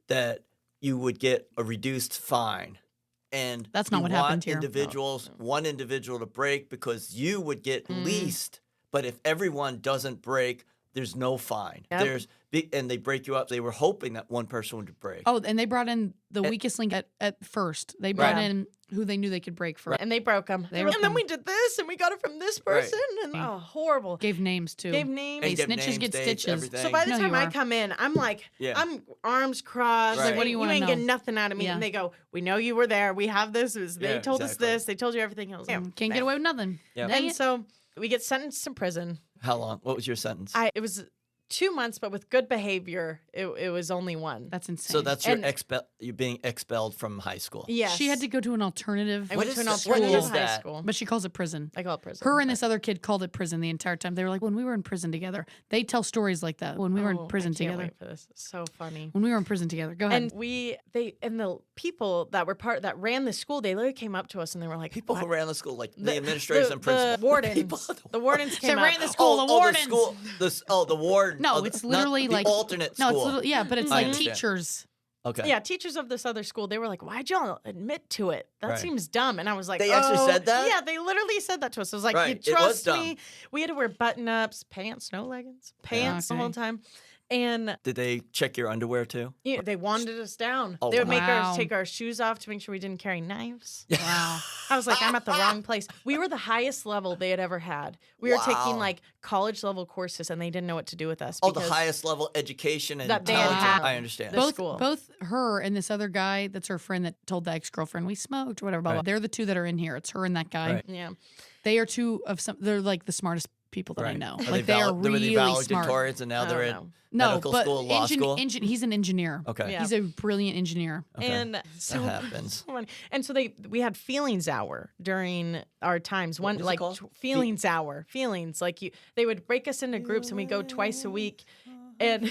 S2: that you would get a reduced fine. And
S1: That's not
S2: you
S1: what
S2: want
S1: happened here.
S2: one individual to break because you would get least. But if everyone doesn't break, there's no fine.
S3: Yep.
S2: And they break you up. They were hoping that one person would break.
S1: Oh, and they brought in the weakest link at first. They brought
S3: Right.
S1: in who they knew they could break first.
S3: And they broke them.
S1: They
S3: And
S1: broke
S3: then
S1: 'em.
S3: we did this, and we got it from this person. And horrible.
S1: Gave names too.
S3: Gave names.
S1: Hey,
S2: And give
S1: snitches
S2: names,
S1: get
S2: dates,
S1: stitches.
S2: everything.
S3: So by the
S1: No,
S3: time
S1: you
S3: I
S1: are.
S3: come in, I'm like,
S2: Yeah.
S3: I'm arms crossed.
S2: Right. Like,
S1: what do you wanna
S3: ain't
S1: know?
S3: getting nothing out of me.
S1: Yeah.
S3: And they go, we know you were there. We have this. They
S2: Yeah,
S3: told
S2: exactly.
S3: us this. They told you everything else.
S1: Can't get away with nothing.
S2: Yeah.
S1: Dang
S3: And
S1: it.
S3: so we get sentenced to prison.
S2: How long? What was your sentence?
S3: It was 2 months, but with good behavior, it was only 1.
S1: That's insane.
S2: So that's you being expelled from high school.
S3: Yes.
S1: She had to go to an alternative.
S3: I
S2: What
S3: went to
S2: is
S3: an
S2: that? What
S3: alternative
S2: is
S3: high
S2: that?
S3: school.
S1: But she calls it prison.
S3: I call it prison.
S1: Her and this other kid called it prison the entire time. They were like, when we were in prison together. They tell stories like that. When we were in prison
S3: I can't
S1: together.
S3: wait for this. It's so funny.
S1: When we were in prison together. Go ahead.
S3: And the people that ran the school, they literally came up to us and they were like,
S2: People
S3: "What?"
S2: who ran the school, like the administrators and principals.
S3: The wardens.
S2: People-
S3: The wardens
S1: They
S3: came up.
S1: ran the school. the wardens.
S2: The warden.
S1: No,
S2: oh,
S1: it's
S2: not
S1: literally
S2: the
S1: like
S2: alternate
S1: No,
S2: school.
S1: it's literally, yeah, but it's
S2: I
S1: like
S2: understand.
S1: teachers.
S2: Okay.
S3: Yeah, teachers of this other school, they were like, "Why'd y'all admit to it? That
S2: Right.
S3: seems dumb." And I was like,
S2: They actually said that?
S3: Yeah, they literally said that to us. I was like,
S2: Right,
S3: "You
S2: it was
S3: trust
S2: dumb.
S3: me?" We had to wear button-ups, pants, no leggings, pants the
S1: Okay.
S3: whole time. And
S2: Did they check your underwear too?
S3: they wanted us down.
S2: Oh,
S3: They would make
S1: wow.
S3: us take our shoes off to make sure we didn't carry knives.
S1: Wow.
S3: I was like, I'm at the wrong place. We were the highest level they had ever had. We were
S2: Wow.
S3: taking like college level courses, and they didn't know what to do with us.
S2: Oh, the
S3: because
S2: highest level education and
S3: that they had
S2: intelligence.
S3: had.
S2: I understand.
S3: The
S1: Both
S3: school.
S1: both her and this other guy that's her friend that told the ex-girlfriend we smoked or whatever, blah, blah.
S2: Right.
S1: They're the two that are in here. It's her and that guy.
S2: Right.
S3: Yeah.
S1: They are two of they're like the smartest people that I
S2: Right.
S1: know.
S2: Are
S1: Like they are
S2: they were the
S1: really smart.
S2: valedictorians and now
S3: I
S2: they're
S3: don't
S2: in
S3: know.
S1: No,
S2: medical
S1: but
S2: school, law school.
S1: he's an engineer.
S2: Okay.
S3: Yeah.
S1: He's a brilliant engineer.
S2: Okay.
S3: And so
S2: That happens.
S3: so funny. And so we had feelings hour during our times. One
S2: is it
S3: like
S2: called?
S3: feelings hour. Feelings like they would break us into groups and we go twice a week. And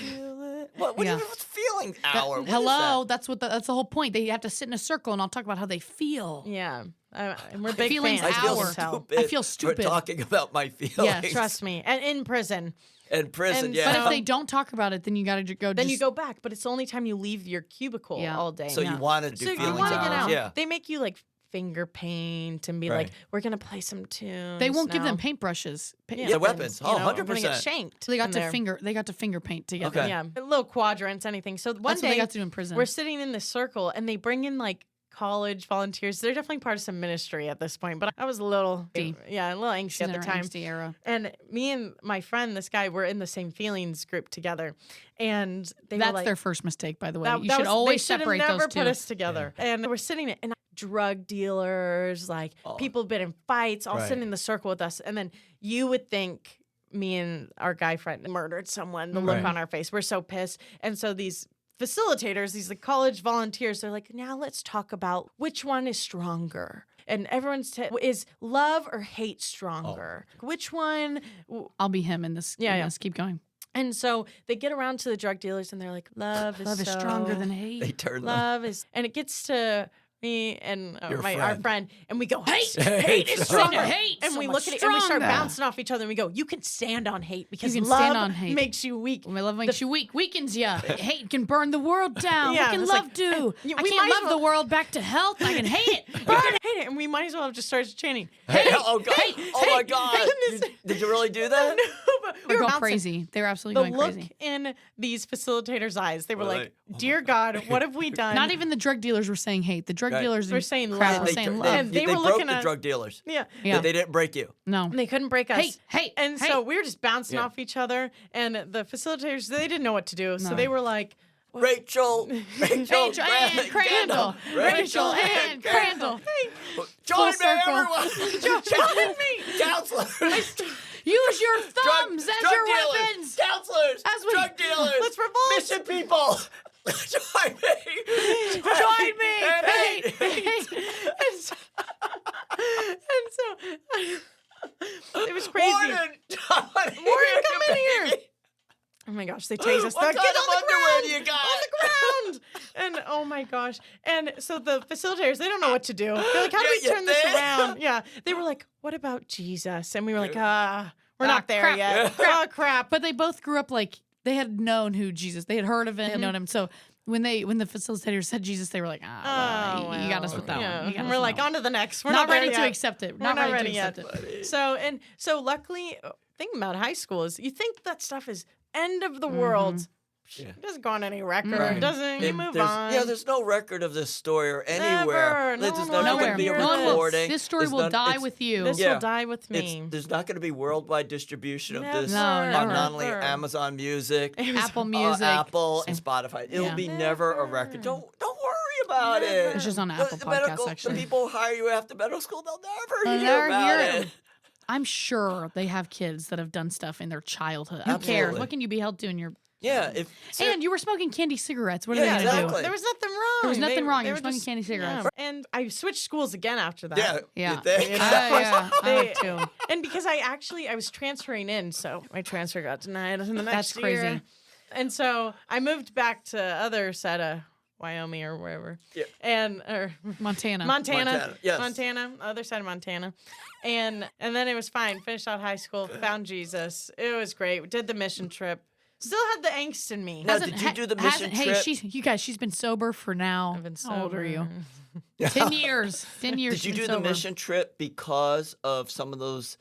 S2: What
S1: Yeah.
S2: what's feeling hour? What is
S1: Hello,
S2: that?
S1: that's the whole point. They have to sit in a circle and I'll talk about how they feel.
S3: yeah, and we're big
S1: Feelings
S3: fans.
S2: I feel
S3: you
S1: hour.
S3: can tell.
S2: stupid.
S1: I feel stupid.
S2: For talking about my feelings.
S1: Yes.
S3: Trust me. And in prison.
S2: In prison,
S3: And
S2: yeah.
S1: But if they don't talk about it, then you got to go.
S3: Then
S1: just,
S3: you go back, but it's the only time you leave your cubicle
S1: Yeah.
S3: all day.
S2: so
S1: Yeah.
S2: you wanted to do
S3: So you
S2: feelings
S3: want to get
S2: hours.
S3: out.
S2: Yeah.
S3: They make you like finger paint and be
S2: Right.
S3: like, we're gonna play some tunes.
S1: They won't give them
S3: now."
S1: paintbrushes.
S3: Yeah,
S2: weapons. Oh,
S3: you know, we're gonna
S2: 100%.
S3: get shanked.
S1: So they got
S3: in
S1: to
S3: there.
S1: They got to finger paint together.
S2: Okay.
S3: Yeah, little quadrants, anything. So one
S1: That's what
S3: day
S1: they got to do in prison.
S3: we're sitting in this circle and they bring in like college volunteers. They're definitely part of some ministry at this point, but I was a little,
S1: Angsty.
S3: a little angsty
S1: She's
S3: at
S1: in
S3: the
S1: her
S3: time.
S1: angsty era.
S3: And me and my friend, this guy, were in the same feelings group together, and they
S1: That's
S3: were like,
S1: their first mistake, by the way.
S3: that-
S1: You
S3: that
S1: should
S3: was-
S1: always
S3: they should have
S1: separate
S3: never
S1: those two.
S3: put us together. And we're sitting and drug dealers, like people have been in fights, all
S2: Right.
S3: sitting in the circle with us. And then you would think me and our guy friend murdered someone. The look
S2: Right.
S3: on our face, we're so pissed. And so these facilitators, these like college volunteers, they're like, now let's talk about which one is stronger. And everyone's is love or hate stronger? Which one?
S1: I'll be him in this.
S3: Yeah,
S1: in
S3: yeah.
S1: this. Keep going.
S3: And so they get around to the drug dealers and they're like, love is
S1: Love is stronger than hate.
S2: They turn them.
S3: love is, and it gets to me and
S2: Your
S3: our friend, and we go, hate
S2: Hate
S3: is
S2: is
S3: stronger.
S1: hate
S3: And
S1: so
S3: we
S1: much
S3: look at it and we start
S1: stronger.
S3: bouncing off each other, and we go, you can stand on hate because
S1: can
S3: love
S1: stand on hate.
S3: makes you weak.
S1: My love makes you weak, weakens you. Hate can burn the world down.
S3: Yeah,
S1: what can
S3: it's
S1: love
S3: like,
S1: do?
S3: we
S1: I
S3: might
S1: can't
S3: as
S1: love
S3: well-
S1: the world back to health. I can hate it.
S3: Burn hate it, and we might as well have just started chanting.
S2: Hey, oh God! Oh my
S3: hate,
S2: God!
S3: hate.
S2: Did you really do that?
S3: No, but we
S1: They're
S3: were
S1: going
S3: bouncing.
S1: crazy. They were
S3: The
S1: absolutely going
S3: look
S1: crazy.
S3: in these facilitators' eyes, they were
S2: Were
S3: like, "Dear God, what have we done?"
S1: Not even the drug dealers were saying hate. The drug
S2: Right.
S1: dealers
S3: We're saying
S1: crap
S3: love.
S1: were
S2: They,
S1: saying
S2: they,
S1: love.
S3: And they were
S2: broke
S3: looking
S2: the
S3: at-
S2: drug dealers.
S3: Yeah.
S1: Yeah.
S2: They didn't break you.
S1: No.
S3: They couldn't break us.
S1: Hate.
S3: And
S1: hate.
S3: so we were just bouncing
S2: Yeah.
S3: off each other, and the facilitators, they didn't know what to do. So
S1: No.
S3: they were like,
S2: Rachel
S1: Rachel and Crandall. Rachel and Crandall.
S2: Join me,
S1: circle.
S2: everyone.
S3: join me.
S2: Counselors.
S1: Use your thumbs as
S2: drug
S1: your
S2: dealers,
S1: weapons.
S2: Counselors.
S1: As we-
S2: drug dealers.
S3: Let's revolt.
S2: Mission people. Join me.
S3: Join me.
S2: And
S3: Hate.
S2: hate.
S3: And so, it was crazy.
S2: Warden.
S3: Warren, come in here. Oh my gosh, they tase us.
S2: What
S3: They're,
S2: kind
S3: get
S2: of
S3: on the
S2: underwear
S3: ground.
S2: do you got?
S3: On the ground. And oh my gosh. And so the facilitators, they don't know what to do. They're like, how do
S2: Yeah,
S3: we
S2: you
S3: turn this
S2: think?
S3: around? Yeah. They were like, what about Jesus? And we were like, we're
S1: Ah,
S3: not there
S1: crap.
S3: yet. Oh, crap.
S1: But they both grew up like they had known who Jesus. They had heard of him,
S3: Mm-hmm.
S1: known him. So when the facilitators said Jesus, they were like, well, you got us with that
S3: yeah.
S1: one. You got
S3: And
S1: us
S3: we're
S1: with
S3: like,
S1: that one.
S3: on to the next. We're
S1: not
S3: not,
S1: ready
S3: there
S1: to
S3: yet.
S1: accept it.
S3: We're
S1: Not
S3: not
S1: ready
S3: ready
S1: to
S3: yet.
S1: accept it.
S3: So luckily, thing about high school is you think that stuff is end of the world.
S2: Yeah.
S3: It doesn't go on any record.
S2: Right.
S3: It doesn't. You
S2: And
S3: move
S2: there's-
S3: on.
S2: Yeah, there's no record of this story or anywhere.
S3: Never. No
S2: There's
S3: one
S2: not
S3: will
S2: going
S3: ever
S2: to be a
S3: hear this.
S2: recording.
S1: This story
S2: There's
S1: will
S2: not-
S1: die
S2: it's-
S1: with you.
S3: This
S2: Yeah.
S3: will die with me.
S2: There's not going to be worldwide distribution of this
S3: Never.
S1: No,
S2: on
S1: never.
S2: not only Amazon Music,
S1: Apple Music.
S2: Apple, and Spotify. It'll
S1: Yeah.
S2: be never a record. Don't worry about it.
S1: It's just on Apple
S2: The
S1: Podcasts,
S2: medical,
S1: actually.
S2: The people who hire you after medical school, they'll never
S1: They'll
S2: hear
S1: never
S2: about
S1: hear
S2: it.
S1: it. I'm sure they have kids that have done stuff in their childhood. Who cares?
S2: Absolutely.
S1: What can you be held to in your...
S2: Yeah.
S1: And you were smoking candy cigarettes. What are
S2: Yeah,
S1: they going to
S2: exactly.
S1: do?
S3: There was nothing wrong.
S1: There was nothing wrong.
S3: They
S1: You were
S3: were
S1: smoking
S3: just-
S1: candy cigarettes.
S3: Yeah. And I switched schools again after that.
S2: Yeah.
S1: Yeah.
S2: You think?
S1: Yeah, I
S3: They-
S1: would too.
S3: And because I was transferring in, so my transfer got denied in the next
S1: That's crazy.
S3: year. And so I moved back to other side of Wyoming or wherever.
S2: Yeah.
S3: And or
S1: Montana.
S2: Montana, yes.
S3: Montana, other side of Montana. And then it was fine. Finished out high school, found Jesus. It was great. We did the mission trip. Still had the angst in me.
S2: Now, did you do the mission
S1: Hey,
S2: trip?
S1: she's been sober for now.
S3: I've been
S1: How old are you?
S3: sober.
S1: 10 years. 10 years.
S2: Did you
S1: she's
S2: do
S1: been
S2: the
S1: sober.
S2: mission trip because of some of those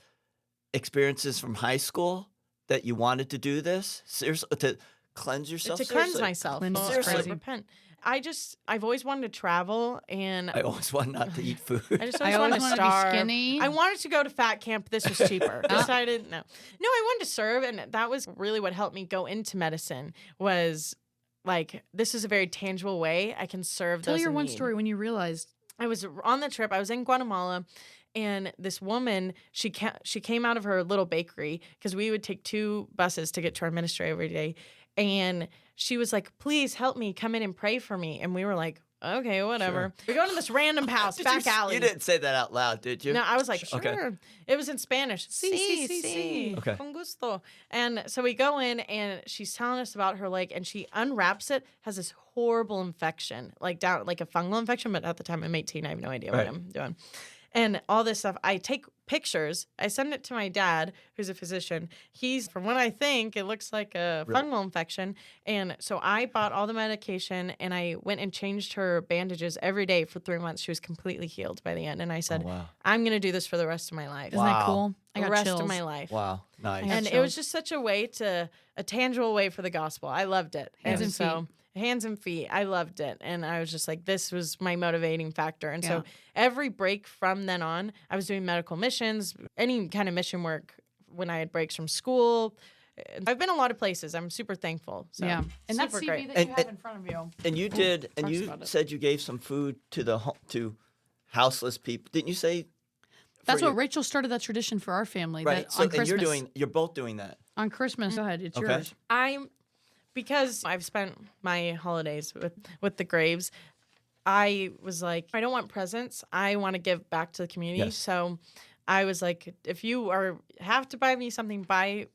S2: experiences from high school that you wanted to do this? Seriously, to cleanse yourself?
S3: To cleanse
S2: Seriously?
S3: myself.
S1: Cleanse
S3: Well,
S1: is
S3: I
S1: crazy.
S3: repent. I've always wanted to travel, and
S2: I always want not to eat food.
S3: I just
S1: I
S3: always
S1: always
S3: wanted to
S1: wanted to be
S3: starve.
S1: skinny.
S3: I wanted to go to fat camp. This was cheaper. Decided no. I wanted to serve, and that was really what helped me go into medicine. Was like this is a very tangible way I can serve.
S1: Tell
S3: those
S1: your
S3: in
S1: one
S3: need.
S1: story when you realized.
S3: I was on the trip. I was in Guatemala, and this woman she came out of her little bakery because we would take 2 buses to get to our ministry every day, and she was like, "Please help me. Come in and pray for me." And we were like, "Okay, whatever." We go to this random house, back alley.
S2: You didn't say that out loud, did you?
S3: No, I was like, sure.
S2: Okay.
S3: It was in Spanish.
S1: Sí.
S2: Okay.
S3: Con gusto. And so we go in, and she's telling us about her leg, and she unwraps it, has this horrible infection, like a fungal infection. But at the time, I'm 18. I have no idea
S2: Right.
S3: what I'm doing. And all this stuff. I take pictures. I send it to my dad, who's a physician. He's, from what I think, it looks like a fungal infection. And so I bought all the medication, and I went and changed her bandages every day for 3 months. She was completely healed by the end. And I said,
S2: wow.
S3: I'm going to do this for the rest of my life.
S1: Isn't that
S2: Wow.
S1: cool? I
S3: The
S1: got
S3: rest
S1: chills.
S3: of my life.
S2: Wow. Nice.
S1: I got
S3: And it
S1: chills.
S3: was just such a tangible way for the gospel. I loved it.
S1: Hands and
S3: so, hands and feet. I loved it. And I was just like, this was my motivating factor. And
S1: Yeah.
S3: so every break from then on, I was doing medical missions, any kind of mission work when I had breaks from school. I've been a lot of places. I'm super thankful. So,
S1: Yeah. And that
S3: super
S1: CV
S3: great.
S1: that you
S2: And-
S1: have in front of you.
S2: And you did, and
S1: Talks
S2: you
S1: about it.
S2: said you gave some food to to houseless people. Didn't you say?
S1: That's
S2: for
S1: what
S2: your-
S1: Rachel started that tradition for our family.
S2: Right.
S1: That
S2: So,
S1: on Christmas.
S2: and you're both doing that.
S1: On Christmas. Go ahead. It's
S2: Okay.
S1: yours.
S3: Because I've spent my holidays with the Graves, I was like, I don't want presents. I want to give back to the community.
S2: Yes.
S3: So I was like, if you have to buy me something, buy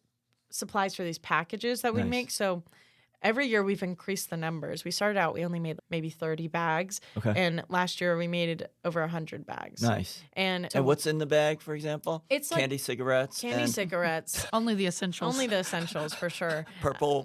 S3: supplies for these packages that we
S2: Nice.
S3: make. So every year we've increased the numbers. We started out, we only made maybe 30 bags.
S2: Okay.
S3: And last year we made over 100 bags.
S2: Nice.
S3: And
S2: And what's in the bag, for example?
S3: It's like
S2: candy cigarettes.
S3: candy
S2: and
S3: cigarettes.
S1: Only the essentials.
S3: Only the essentials for sure.
S2: purple,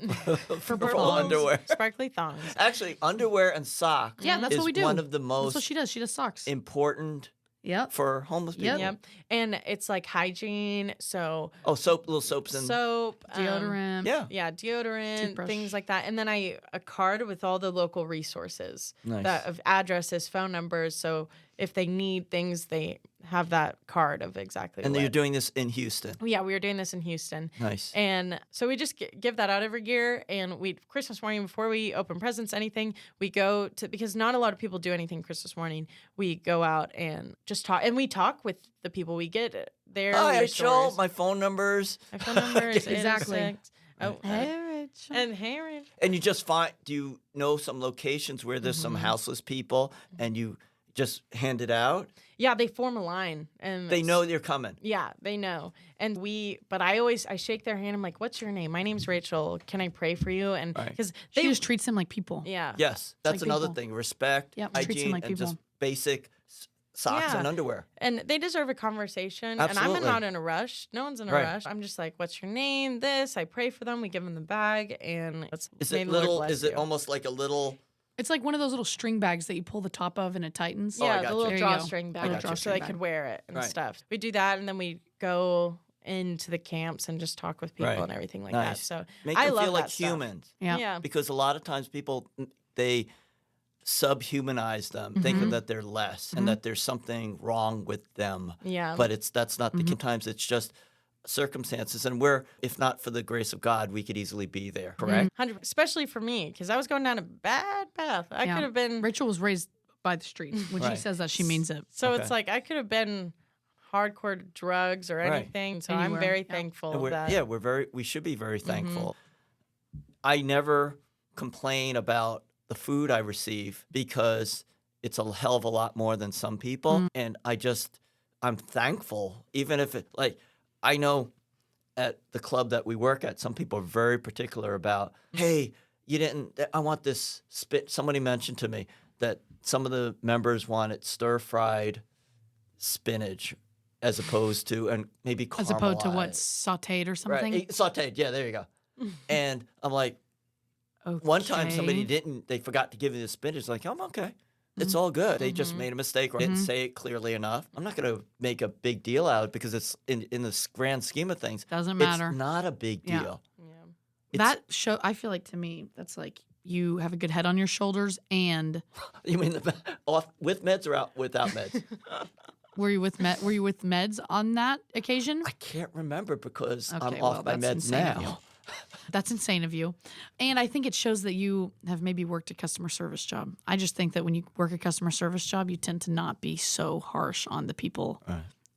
S2: purple
S3: Thongs,
S2: underwear.
S3: Sparkly thongs.
S2: Actually, underwear and socks.
S1: Yeah, that's
S2: is
S1: what we do.
S2: one of the
S1: That's
S2: most
S1: what she does. She does socks.
S2: important
S1: Yep.
S2: for homeless people.
S1: Yep.
S3: Yep. And it's like hygiene. So
S2: Oh, little soaps and
S3: soap,
S1: Deodorant.
S2: yeah.
S3: deodorant,
S1: Toothbrush.
S3: things like that. And then a card with all the local resources
S2: Nice.
S3: of addresses, phone numbers. So if they need things, they have that card of exactly
S2: And
S3: what.
S2: you're doing this in Houston.
S3: Yeah, we were doing this in Houston.
S2: Nice.
S3: And so we just give that out every year. And Christmas morning, before we open presents, anything, we go to, because not a lot of people do anything Christmas morning, we go out and just talk. And we talk with the people we get their
S2: Hi, Rachel.
S3: stories.
S2: My phone numbers.
S3: My phone number is
S1: Exactly.
S3: 806. Oh,
S1: Hey, Rachel.
S3: and hey, Rich.
S2: And you just do you know some locations where there's some houseless people and you just hand it out?
S3: Yeah, they form a line, and
S2: They know you're coming.
S3: Yeah, they know. And but I shake their hand. I'm like, "What's your name? My name's Rachel. Can I pray for you?" And
S2: Right.
S3: because
S1: She
S3: they
S1: just treats them like people.
S3: yeah.
S2: Yes, that's
S1: like
S2: another
S1: people.
S2: thing. Respect,
S1: Yep, treats them
S2: hygiene,
S1: like
S2: and just
S1: people.
S2: basic socks
S3: Yeah.
S2: and underwear.
S3: And they deserve a conversation.
S2: Absolutely.
S3: And I'm not in a rush. No one's in a
S2: Right.
S3: rush. I'm just like, "What's your name?" This. I pray for them. We give them the bag, and
S2: Is
S3: may
S2: it
S3: the Lord
S2: little?
S3: bless
S2: Is it
S3: you.
S2: almost like a little?
S1: It's like one of those little string bags that you pull the top of and it tightens.
S2: Oh, I
S3: Yeah,
S2: got
S3: the
S2: you.
S3: little
S1: There you go.
S3: drawstring
S2: I
S3: bag,
S2: got you.
S3: so
S1: Drawstring
S3: they
S1: bag.
S3: could wear it and
S2: Right.
S3: stuff. We do that, and then we go into the camps and just talk with people
S2: Right.
S3: and everything like that.
S2: Nice.
S3: So
S2: Make
S3: I
S2: them
S3: love
S2: feel like
S3: that stuff.
S2: humans.
S1: Yeah.
S3: Yeah.
S2: Because a lot of times people they subhumanize them, thinking that they're less and that there's something wrong with them.
S3: Yeah.
S2: But that's not the times. It's just circumstances, and if not for the grace of God, we could easily be there. Correct.
S3: 100, especially for me, because I was going down a bad path. I
S1: Yeah.
S3: could have been.
S1: Rachel was raised by the streets. When she
S2: Right.
S1: says that, she means it.
S3: So
S2: Okay.
S3: it's like I could have been hardcore drugs or
S2: Right.
S3: anything. So
S1: Anywhere,
S3: I'm very
S1: yeah.
S3: thankful
S2: And
S3: that
S2: we should be very thankful. I never complain about the food I receive because it's a hell of a lot more than some people. And I'm thankful, even if it, like, I know at the club that we work at, some people are very particular about, hey, I want this somebody mentioned to me that some of the members wanted stir-fried spinach as opposed to, and maybe caramelized.
S1: As opposed to what, sauteed or something?
S2: Right, sauteed, yeah, there you go. And I'm like, one time somebody they forgot to give me the spinach. Like, I'm okay. It's all good. They just made a mistake or didn't say it clearly enough. I'm not going to make a big deal out of it because it's in the grand scheme of things.
S1: Doesn't matter.
S2: It's not a big
S1: Yeah.
S2: deal.
S3: Yeah.
S1: I feel like to me, that's like you have a good head on your shoulders. And
S2: You mean off with meds or out without meds?
S1: were you with meds on that occasion?
S2: I can't remember because I'm
S1: Okay,
S2: off my
S1: that's
S2: meds
S1: insane of you.
S2: now.
S1: That's insane of you. And I think it shows that you have maybe worked a customer service job. I just think that when you work a customer service job, you tend to not be so harsh on the people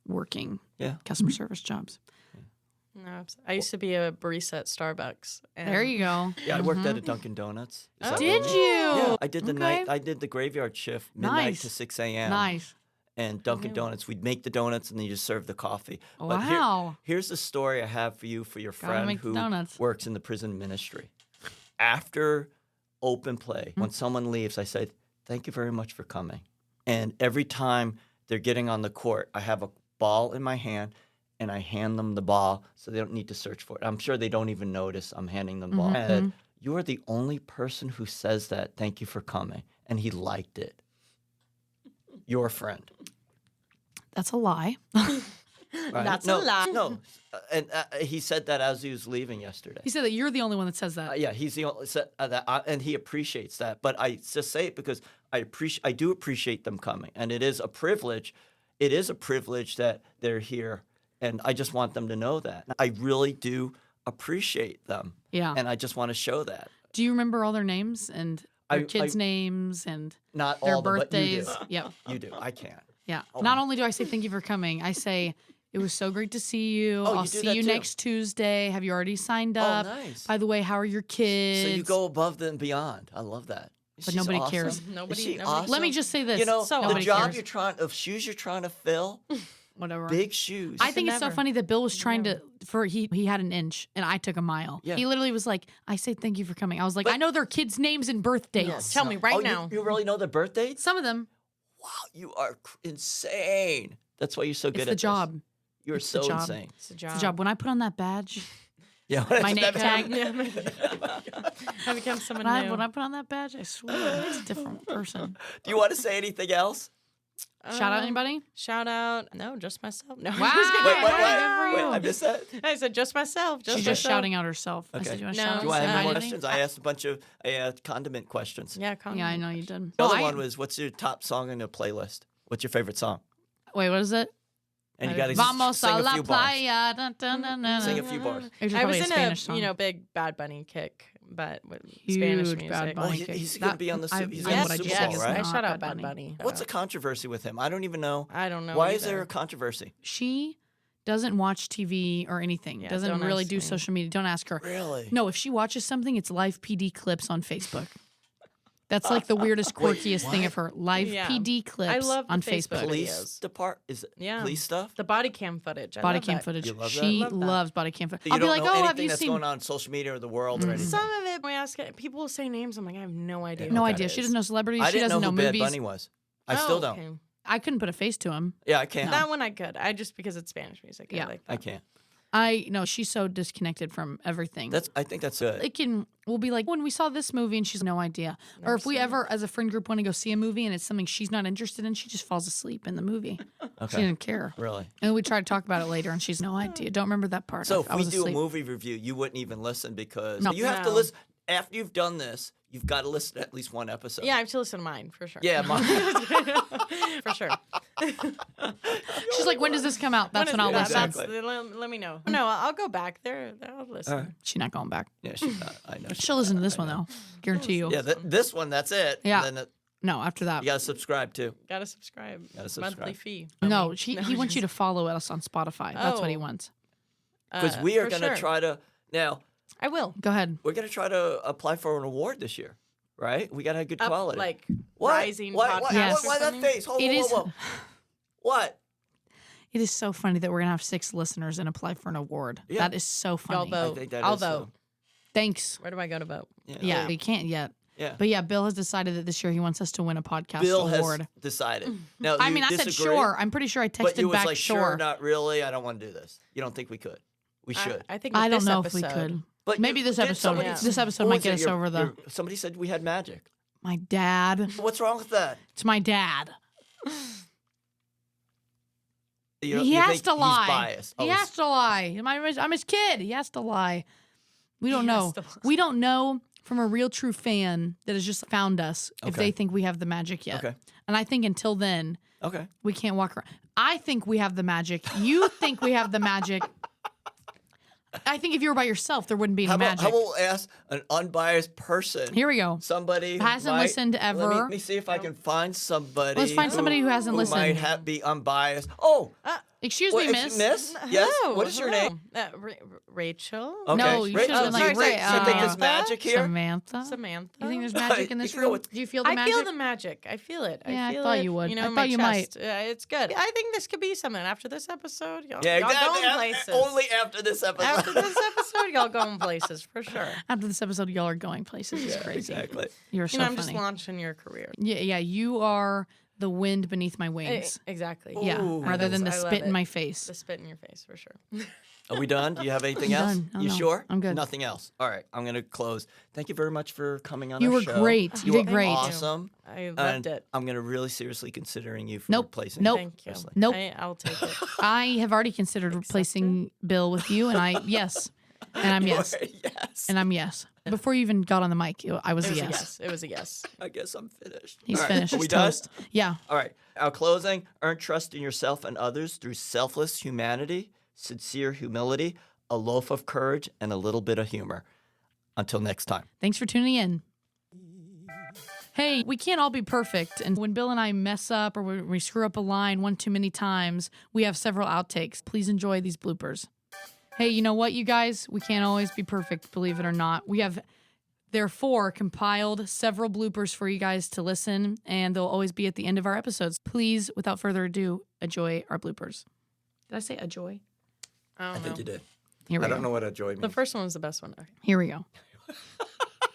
S1: working customer service jobs.
S3: No, I used to be a barista at Starbucks. And
S1: There you go.
S2: Yeah, I worked at a Dunkin' Donuts. Is that
S1: Did
S2: right?
S1: you?
S2: Yeah, I did the
S1: Okay.
S2: night. I did the graveyard shift, midnight
S1: Nice.
S2: to 6 a.m.
S1: Nice.
S2: And Dunkin' Donuts, we'd make the donuts and then you just serve the coffee.
S1: Wow.
S2: Here's the story I have for you for your friend
S1: make the
S2: who
S1: donuts.
S2: works in the prison ministry. After open play, when someone leaves, I said, "Thank you very much for coming." And every time they're getting on the court, I have a ball in my hand and I hand them the ball so they don't need to search for it. I'm sure they don't even notice I'm handing them the ball. And you are the only person who says that, "Thank you for coming." And he liked it. Your friend.
S1: That's a lie.
S2: Right?
S3: That's
S2: no,
S3: a lie.
S2: No, and he said that as he was leaving yesterday.
S1: He said that you're the only one that says that.
S2: Yeah, he's the only said that, and he appreciates that. But I just say it because I do appreciate them coming, and it is a privilege. It is a privilege that they're here, and I just want them to know that I really do appreciate them.
S1: Yeah.
S2: And I just want to show that.
S1: Do you remember all their names and their kids' names and
S2: Not
S1: their
S2: all
S1: birthdays?
S2: of them, but
S1: Yep.
S2: you do. I can't.
S1: Yeah. Not only do I say thank you for coming, I say it was so great to see you.
S2: Oh, you
S1: I'll
S2: do
S1: see
S2: that
S1: you
S2: too?
S1: next Tuesday. Have you already signed up?
S2: nice.
S1: By the way, how are your kids?
S2: So you go above and beyond. I love that.
S1: But
S2: She's
S1: nobody
S2: awesome.
S1: cares.
S2: Is
S3: Nobody-
S2: she
S3: nobody-
S2: awesome?
S1: Let me just say this.
S2: You know,
S3: So
S2: the
S1: nobody
S2: job
S1: cares.
S2: of shoes you're trying to fill,
S1: Whatever.
S2: big shoes.
S1: I think it's so
S3: Never.
S1: funny that Bill was trying to he had an inch and I took a mile.
S2: Yeah.
S1: He literally was like, I say thank you for coming. I was like, I know their kids' names and birthdays.
S3: Tell me right
S2: Oh,
S3: now.
S2: You really know the birth dates?
S1: Some of them.
S2: Wow, you are insane. That's why you're so good
S1: It's
S2: at
S1: the
S2: this.
S1: job.
S2: You're
S1: It's the
S2: so
S1: job.
S2: insane.
S3: It's a
S1: It's the job. When I put on that badge,
S2: Yeah,
S1: my name tag.
S3: I become someone
S1: When
S3: new.
S1: I put on that badge, I swear it's a different person.
S2: Do you want to say anything else?
S1: Shout out anybody?
S3: Shout out. No, just myself. No.
S1: Wow.
S2: Wait,
S1: Good for
S2: Wait,
S1: you.
S2: I missed that.
S3: I said just myself.
S1: She's just shouting out herself. I
S2: Okay.
S1: said, you want to
S3: No,
S1: shout
S2: Do
S1: out
S2: you want any more
S1: anybody?
S2: questions? I asked a bunch of condiment questions.
S3: Yeah,
S1: Yeah, I know you did.
S2: The other
S1: Well,
S2: one was, what's your top song in the playlist? What's your favorite song?
S1: Wait, what is it?
S2: And you got to
S1: Vamos
S2: sing
S1: a
S2: a
S1: la
S2: few bars.
S1: playa. Dun, dun, dun, dun,
S2: Sing a
S1: dun.
S2: few bars.
S1: It's
S3: I
S1: probably
S3: was in
S1: Spanish
S3: a
S1: song.
S3: big Bad Bunny kick, but with
S1: Huge
S3: Spanish
S1: Bad
S3: music.
S1: Bunny
S2: he-
S1: kick.
S2: he's gonna be on the
S1: I-
S2: he's
S1: I
S2: on
S1: know
S2: the
S1: what I
S2: Super
S1: just
S2: Bowl,
S1: said.
S2: right?
S3: I
S1: Not
S3: shout out
S1: Bad
S3: Bad
S1: Bunny.
S3: Bunny.
S2: What's the controversy with him? I don't even know.
S3: I don't know.
S2: Why is
S3: either.
S2: there a controversy?
S1: She doesn't watch TV or anything.
S3: Yeah,
S1: Doesn't
S3: don't
S1: really
S3: ask
S1: do
S3: me.
S1: social media. Don't ask her.
S2: Really?
S1: No, if she watches something, it's live PD clips on Facebook. That's like the weirdest, quirkiest thing
S2: what?
S1: of her. Live
S3: Yeah.
S1: PD clips
S3: I love the
S1: on
S3: Facebook.
S1: Facebook.
S2: Police department? Is it
S3: Yeah.
S2: police stuff?
S3: The body cam footage. I
S1: Body
S3: love
S1: cam
S3: that.
S1: footage.
S2: You love that?
S1: She
S3: Love that.
S1: loves body cam footage.
S2: You
S1: I'll be
S2: don't
S1: like,
S2: know
S1: oh, have
S2: anything
S1: you
S2: that's
S1: seen?
S2: going on in social media or the world or anything.
S3: Some of it, when I ask it, people will say names. I'm like, I have no idea.
S1: No
S3: what that
S1: idea.
S3: is.
S1: She doesn't know celebrities.
S2: I
S1: She
S2: didn't
S1: doesn't
S2: know
S1: know
S2: who Bad
S1: movies.
S2: Bunny was. I still don't.
S3: Okay.
S1: I couldn't put a face to him.
S2: Yeah, I can't.
S3: That one I could. I just because it's Spanish music.
S1: Yeah.
S3: I like that.
S2: I can't.
S1: I know she's so disconnected from everything.
S2: I think that's good.
S1: It can. We'll be like when we saw this movie and she's no idea, or if we ever, as a friend group, want to go see a movie and it's something she's not interested in, she just falls asleep in the movie. She
S2: Okay.
S1: didn't care.
S2: Really?
S1: And we try to talk about it later, and she's no idea. Don't remember that part.
S2: So
S1: I
S2: if we
S1: was
S2: do
S1: asleep.
S2: a movie review, you wouldn't even listen because
S1: No.
S2: you have to
S3: No.
S2: listen. After you've done this, you've got to listen to at least one episode.
S3: Yeah, I have to listen to mine for sure.
S2: Yeah,
S3: for sure.
S1: She's like, when does this come out? That's when I'll
S3: Yeah,
S1: listen.
S2: Exactly.
S3: let me know. No, I'll go back there. I'll listen.
S2: All right.
S1: She's not going back.
S2: Yeah, she's not. I know.
S1: She'll listen to this one though. Guarantee you.
S2: Yeah, this one, that's it.
S1: Yeah.
S2: And then
S1: No, after that.
S2: You got to subscribe too.
S3: Gotta subscribe.
S2: Gotta subscribe.
S3: Monthly fee.
S1: No, he wants you to follow us on Spotify. That's what he
S3: Oh.
S1: wants.
S2: Because we are
S3: for
S2: going to
S3: sure.
S2: try to, now,
S3: I will.
S1: Go ahead.
S2: we're going to try to apply for an award this year, right? We got to have good quality.
S3: Like
S2: What?
S3: rising
S2: Why,
S3: podcast
S1: Yes.
S3: or
S2: why that
S3: something?
S2: face? Whoa,
S1: It
S2: whoa,
S1: is-
S2: whoa, whoa. What?
S1: It is so funny that we're going to have 6 listeners and apply for an award.
S2: Yeah.
S1: That is so
S3: Y'all
S1: funny.
S3: vote.
S2: I think that
S3: I'll
S2: is,
S3: vote.
S1: Thanks.
S3: Where do I go to vote?
S1: Yeah, we can't yet.
S2: Yeah.
S1: But yeah, Bill has decided that this year he wants us to win a podcast
S2: Bill
S1: award.
S2: has decided. Now,
S1: I
S2: you
S1: mean, I said
S2: disagree,
S1: sure. I'm pretty sure I
S2: But you
S1: texted
S2: was
S1: back
S2: like,
S1: sure.
S2: sure, not really. I don't want to do this. You don't think we could? We should.
S3: I think
S1: I
S3: with
S1: don't
S3: this
S1: know if we
S3: episode-
S1: could.
S2: But
S1: Maybe
S2: you
S1: this
S2: did.
S1: episode.
S2: Somebody-
S1: This episode
S2: what
S1: might
S2: was
S1: get
S2: it?
S1: us
S2: Your-
S1: over the.
S2: your- Somebody said we had magic.
S1: My dad.
S2: What's wrong with that?
S1: It's my dad.
S2: You
S1: He has
S2: think
S1: to lie.
S2: He's biased.
S1: He
S2: Oh,
S1: has to lie. I'm his kid. He has to lie. We don't know.
S3: has to lie.
S1: We don't know from a real true fan that has just found us if
S2: Okay.
S1: they think we have the magic yet.
S2: Okay.
S1: And I think until then,
S2: Okay.
S1: we can't walk around. I think we have the magic. You think we have the magic. I think if you were by yourself, there wouldn't be any magic.
S2: How about we'll ask an unbiased person?
S1: Here we go.
S2: Somebody who
S1: Hasn't
S2: might-
S1: listened ever.
S2: Let me see if I can find somebody.
S1: Let's find somebody who hasn't listened.
S2: Might be unbiased. Oh,
S1: Excuse
S2: what,
S1: me, miss.
S2: Miss? Yes.
S3: Hello,
S2: What is your
S3: hello.
S2: name?
S3: Rachel.
S2: Okay.
S1: No, you should've been like,
S2: do you think there's
S3: Samantha?
S2: magic here?
S1: Samantha.
S3: Samantha.
S1: You think there's magic in this
S2: You feel
S1: room?
S2: it?
S1: Do you feel the
S3: I
S1: magic?
S3: feel the magic. I feel it.
S1: Yeah, I
S3: feel
S1: thought
S3: it,
S1: you would.
S3: You know,
S1: I
S3: in
S1: thought
S3: my
S1: you might.
S3: chest. It's good. I think this could be something after this episode. Y'all,
S2: Yeah,
S3: y'all
S2: exactly.
S3: going places.
S2: Only after this episode.
S3: After this episode, y'all going places for sure.
S1: After this episode, y'all are going places. It's crazy.
S2: Exactly.
S1: You're so
S3: You know, I'm
S1: funny.
S3: just launching your career.
S1: Yeah, you are the wind beneath my wings.
S3: Exactly.
S1: Yeah,
S2: Ooh.
S1: rather than the
S3: I love
S1: spit in
S3: it.
S1: my face.
S3: The spit in your face for sure.
S2: Are we done? Do you have anything
S1: I'm
S2: else?
S1: done. Oh,
S2: You
S1: no.
S2: sure?
S1: I'm good.
S2: Nothing else. All right. I'm going to close. Thank you very much for coming on
S1: You
S2: our
S1: were
S2: show.
S1: great. You
S2: were
S1: did great.
S2: Awesome.
S3: I loved
S2: And
S3: it.
S2: I'm going to really seriously considering you for
S1: Nope.
S2: replacing
S1: Nope.
S2: me,
S3: Thank you.
S2: personally.
S1: Nope.
S3: I'll take it.
S1: I have already considered replacing Bill with you, and yes. And I'm yes.
S2: Yes.
S1: And I'm yes. Before you even got on the mic, I was
S3: It
S1: a
S3: was a
S1: yes.
S3: yes. It was a yes.
S2: I guess I'm finished.
S1: He's
S2: All right.
S1: finished.
S2: Are we
S1: He's
S2: done?
S1: toast. Yeah.
S2: All right. Our closing: earn trust in yourself and others through selfless humanity, sincere humility, a loaf of courage, and a little bit of humor. Until next time.
S1: Thanks for tuning in. Hey, we can't all be perfect. And when Bill and I mess up or we screw up a line one too many times, we have several outtakes. Please enjoy these bloopers. Hey, you know what, you guys? We can't always be perfect, believe it or not. We have, therefore, compiled several bloopers for you guys to listen, and they'll always be at the end of our episodes. Please, without further ado, enjoy our bloopers. Did I say enjoy?
S3: I
S2: I think you did.
S1: Here we
S2: I
S1: go.
S2: don't know what a joy
S3: The
S2: means.
S3: first one was the best one. Okay.
S1: Here we go.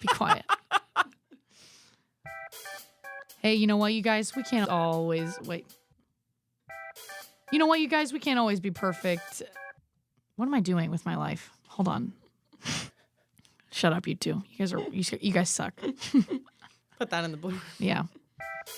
S1: Be quiet. Hey, you know what, you guys? We can't always... Wait. You know what, you guys? We can't always be perfect. What am I doing with my life? Hold on. Shut up, you two. You guys suck.
S3: Put that in the blue.
S1: Yeah.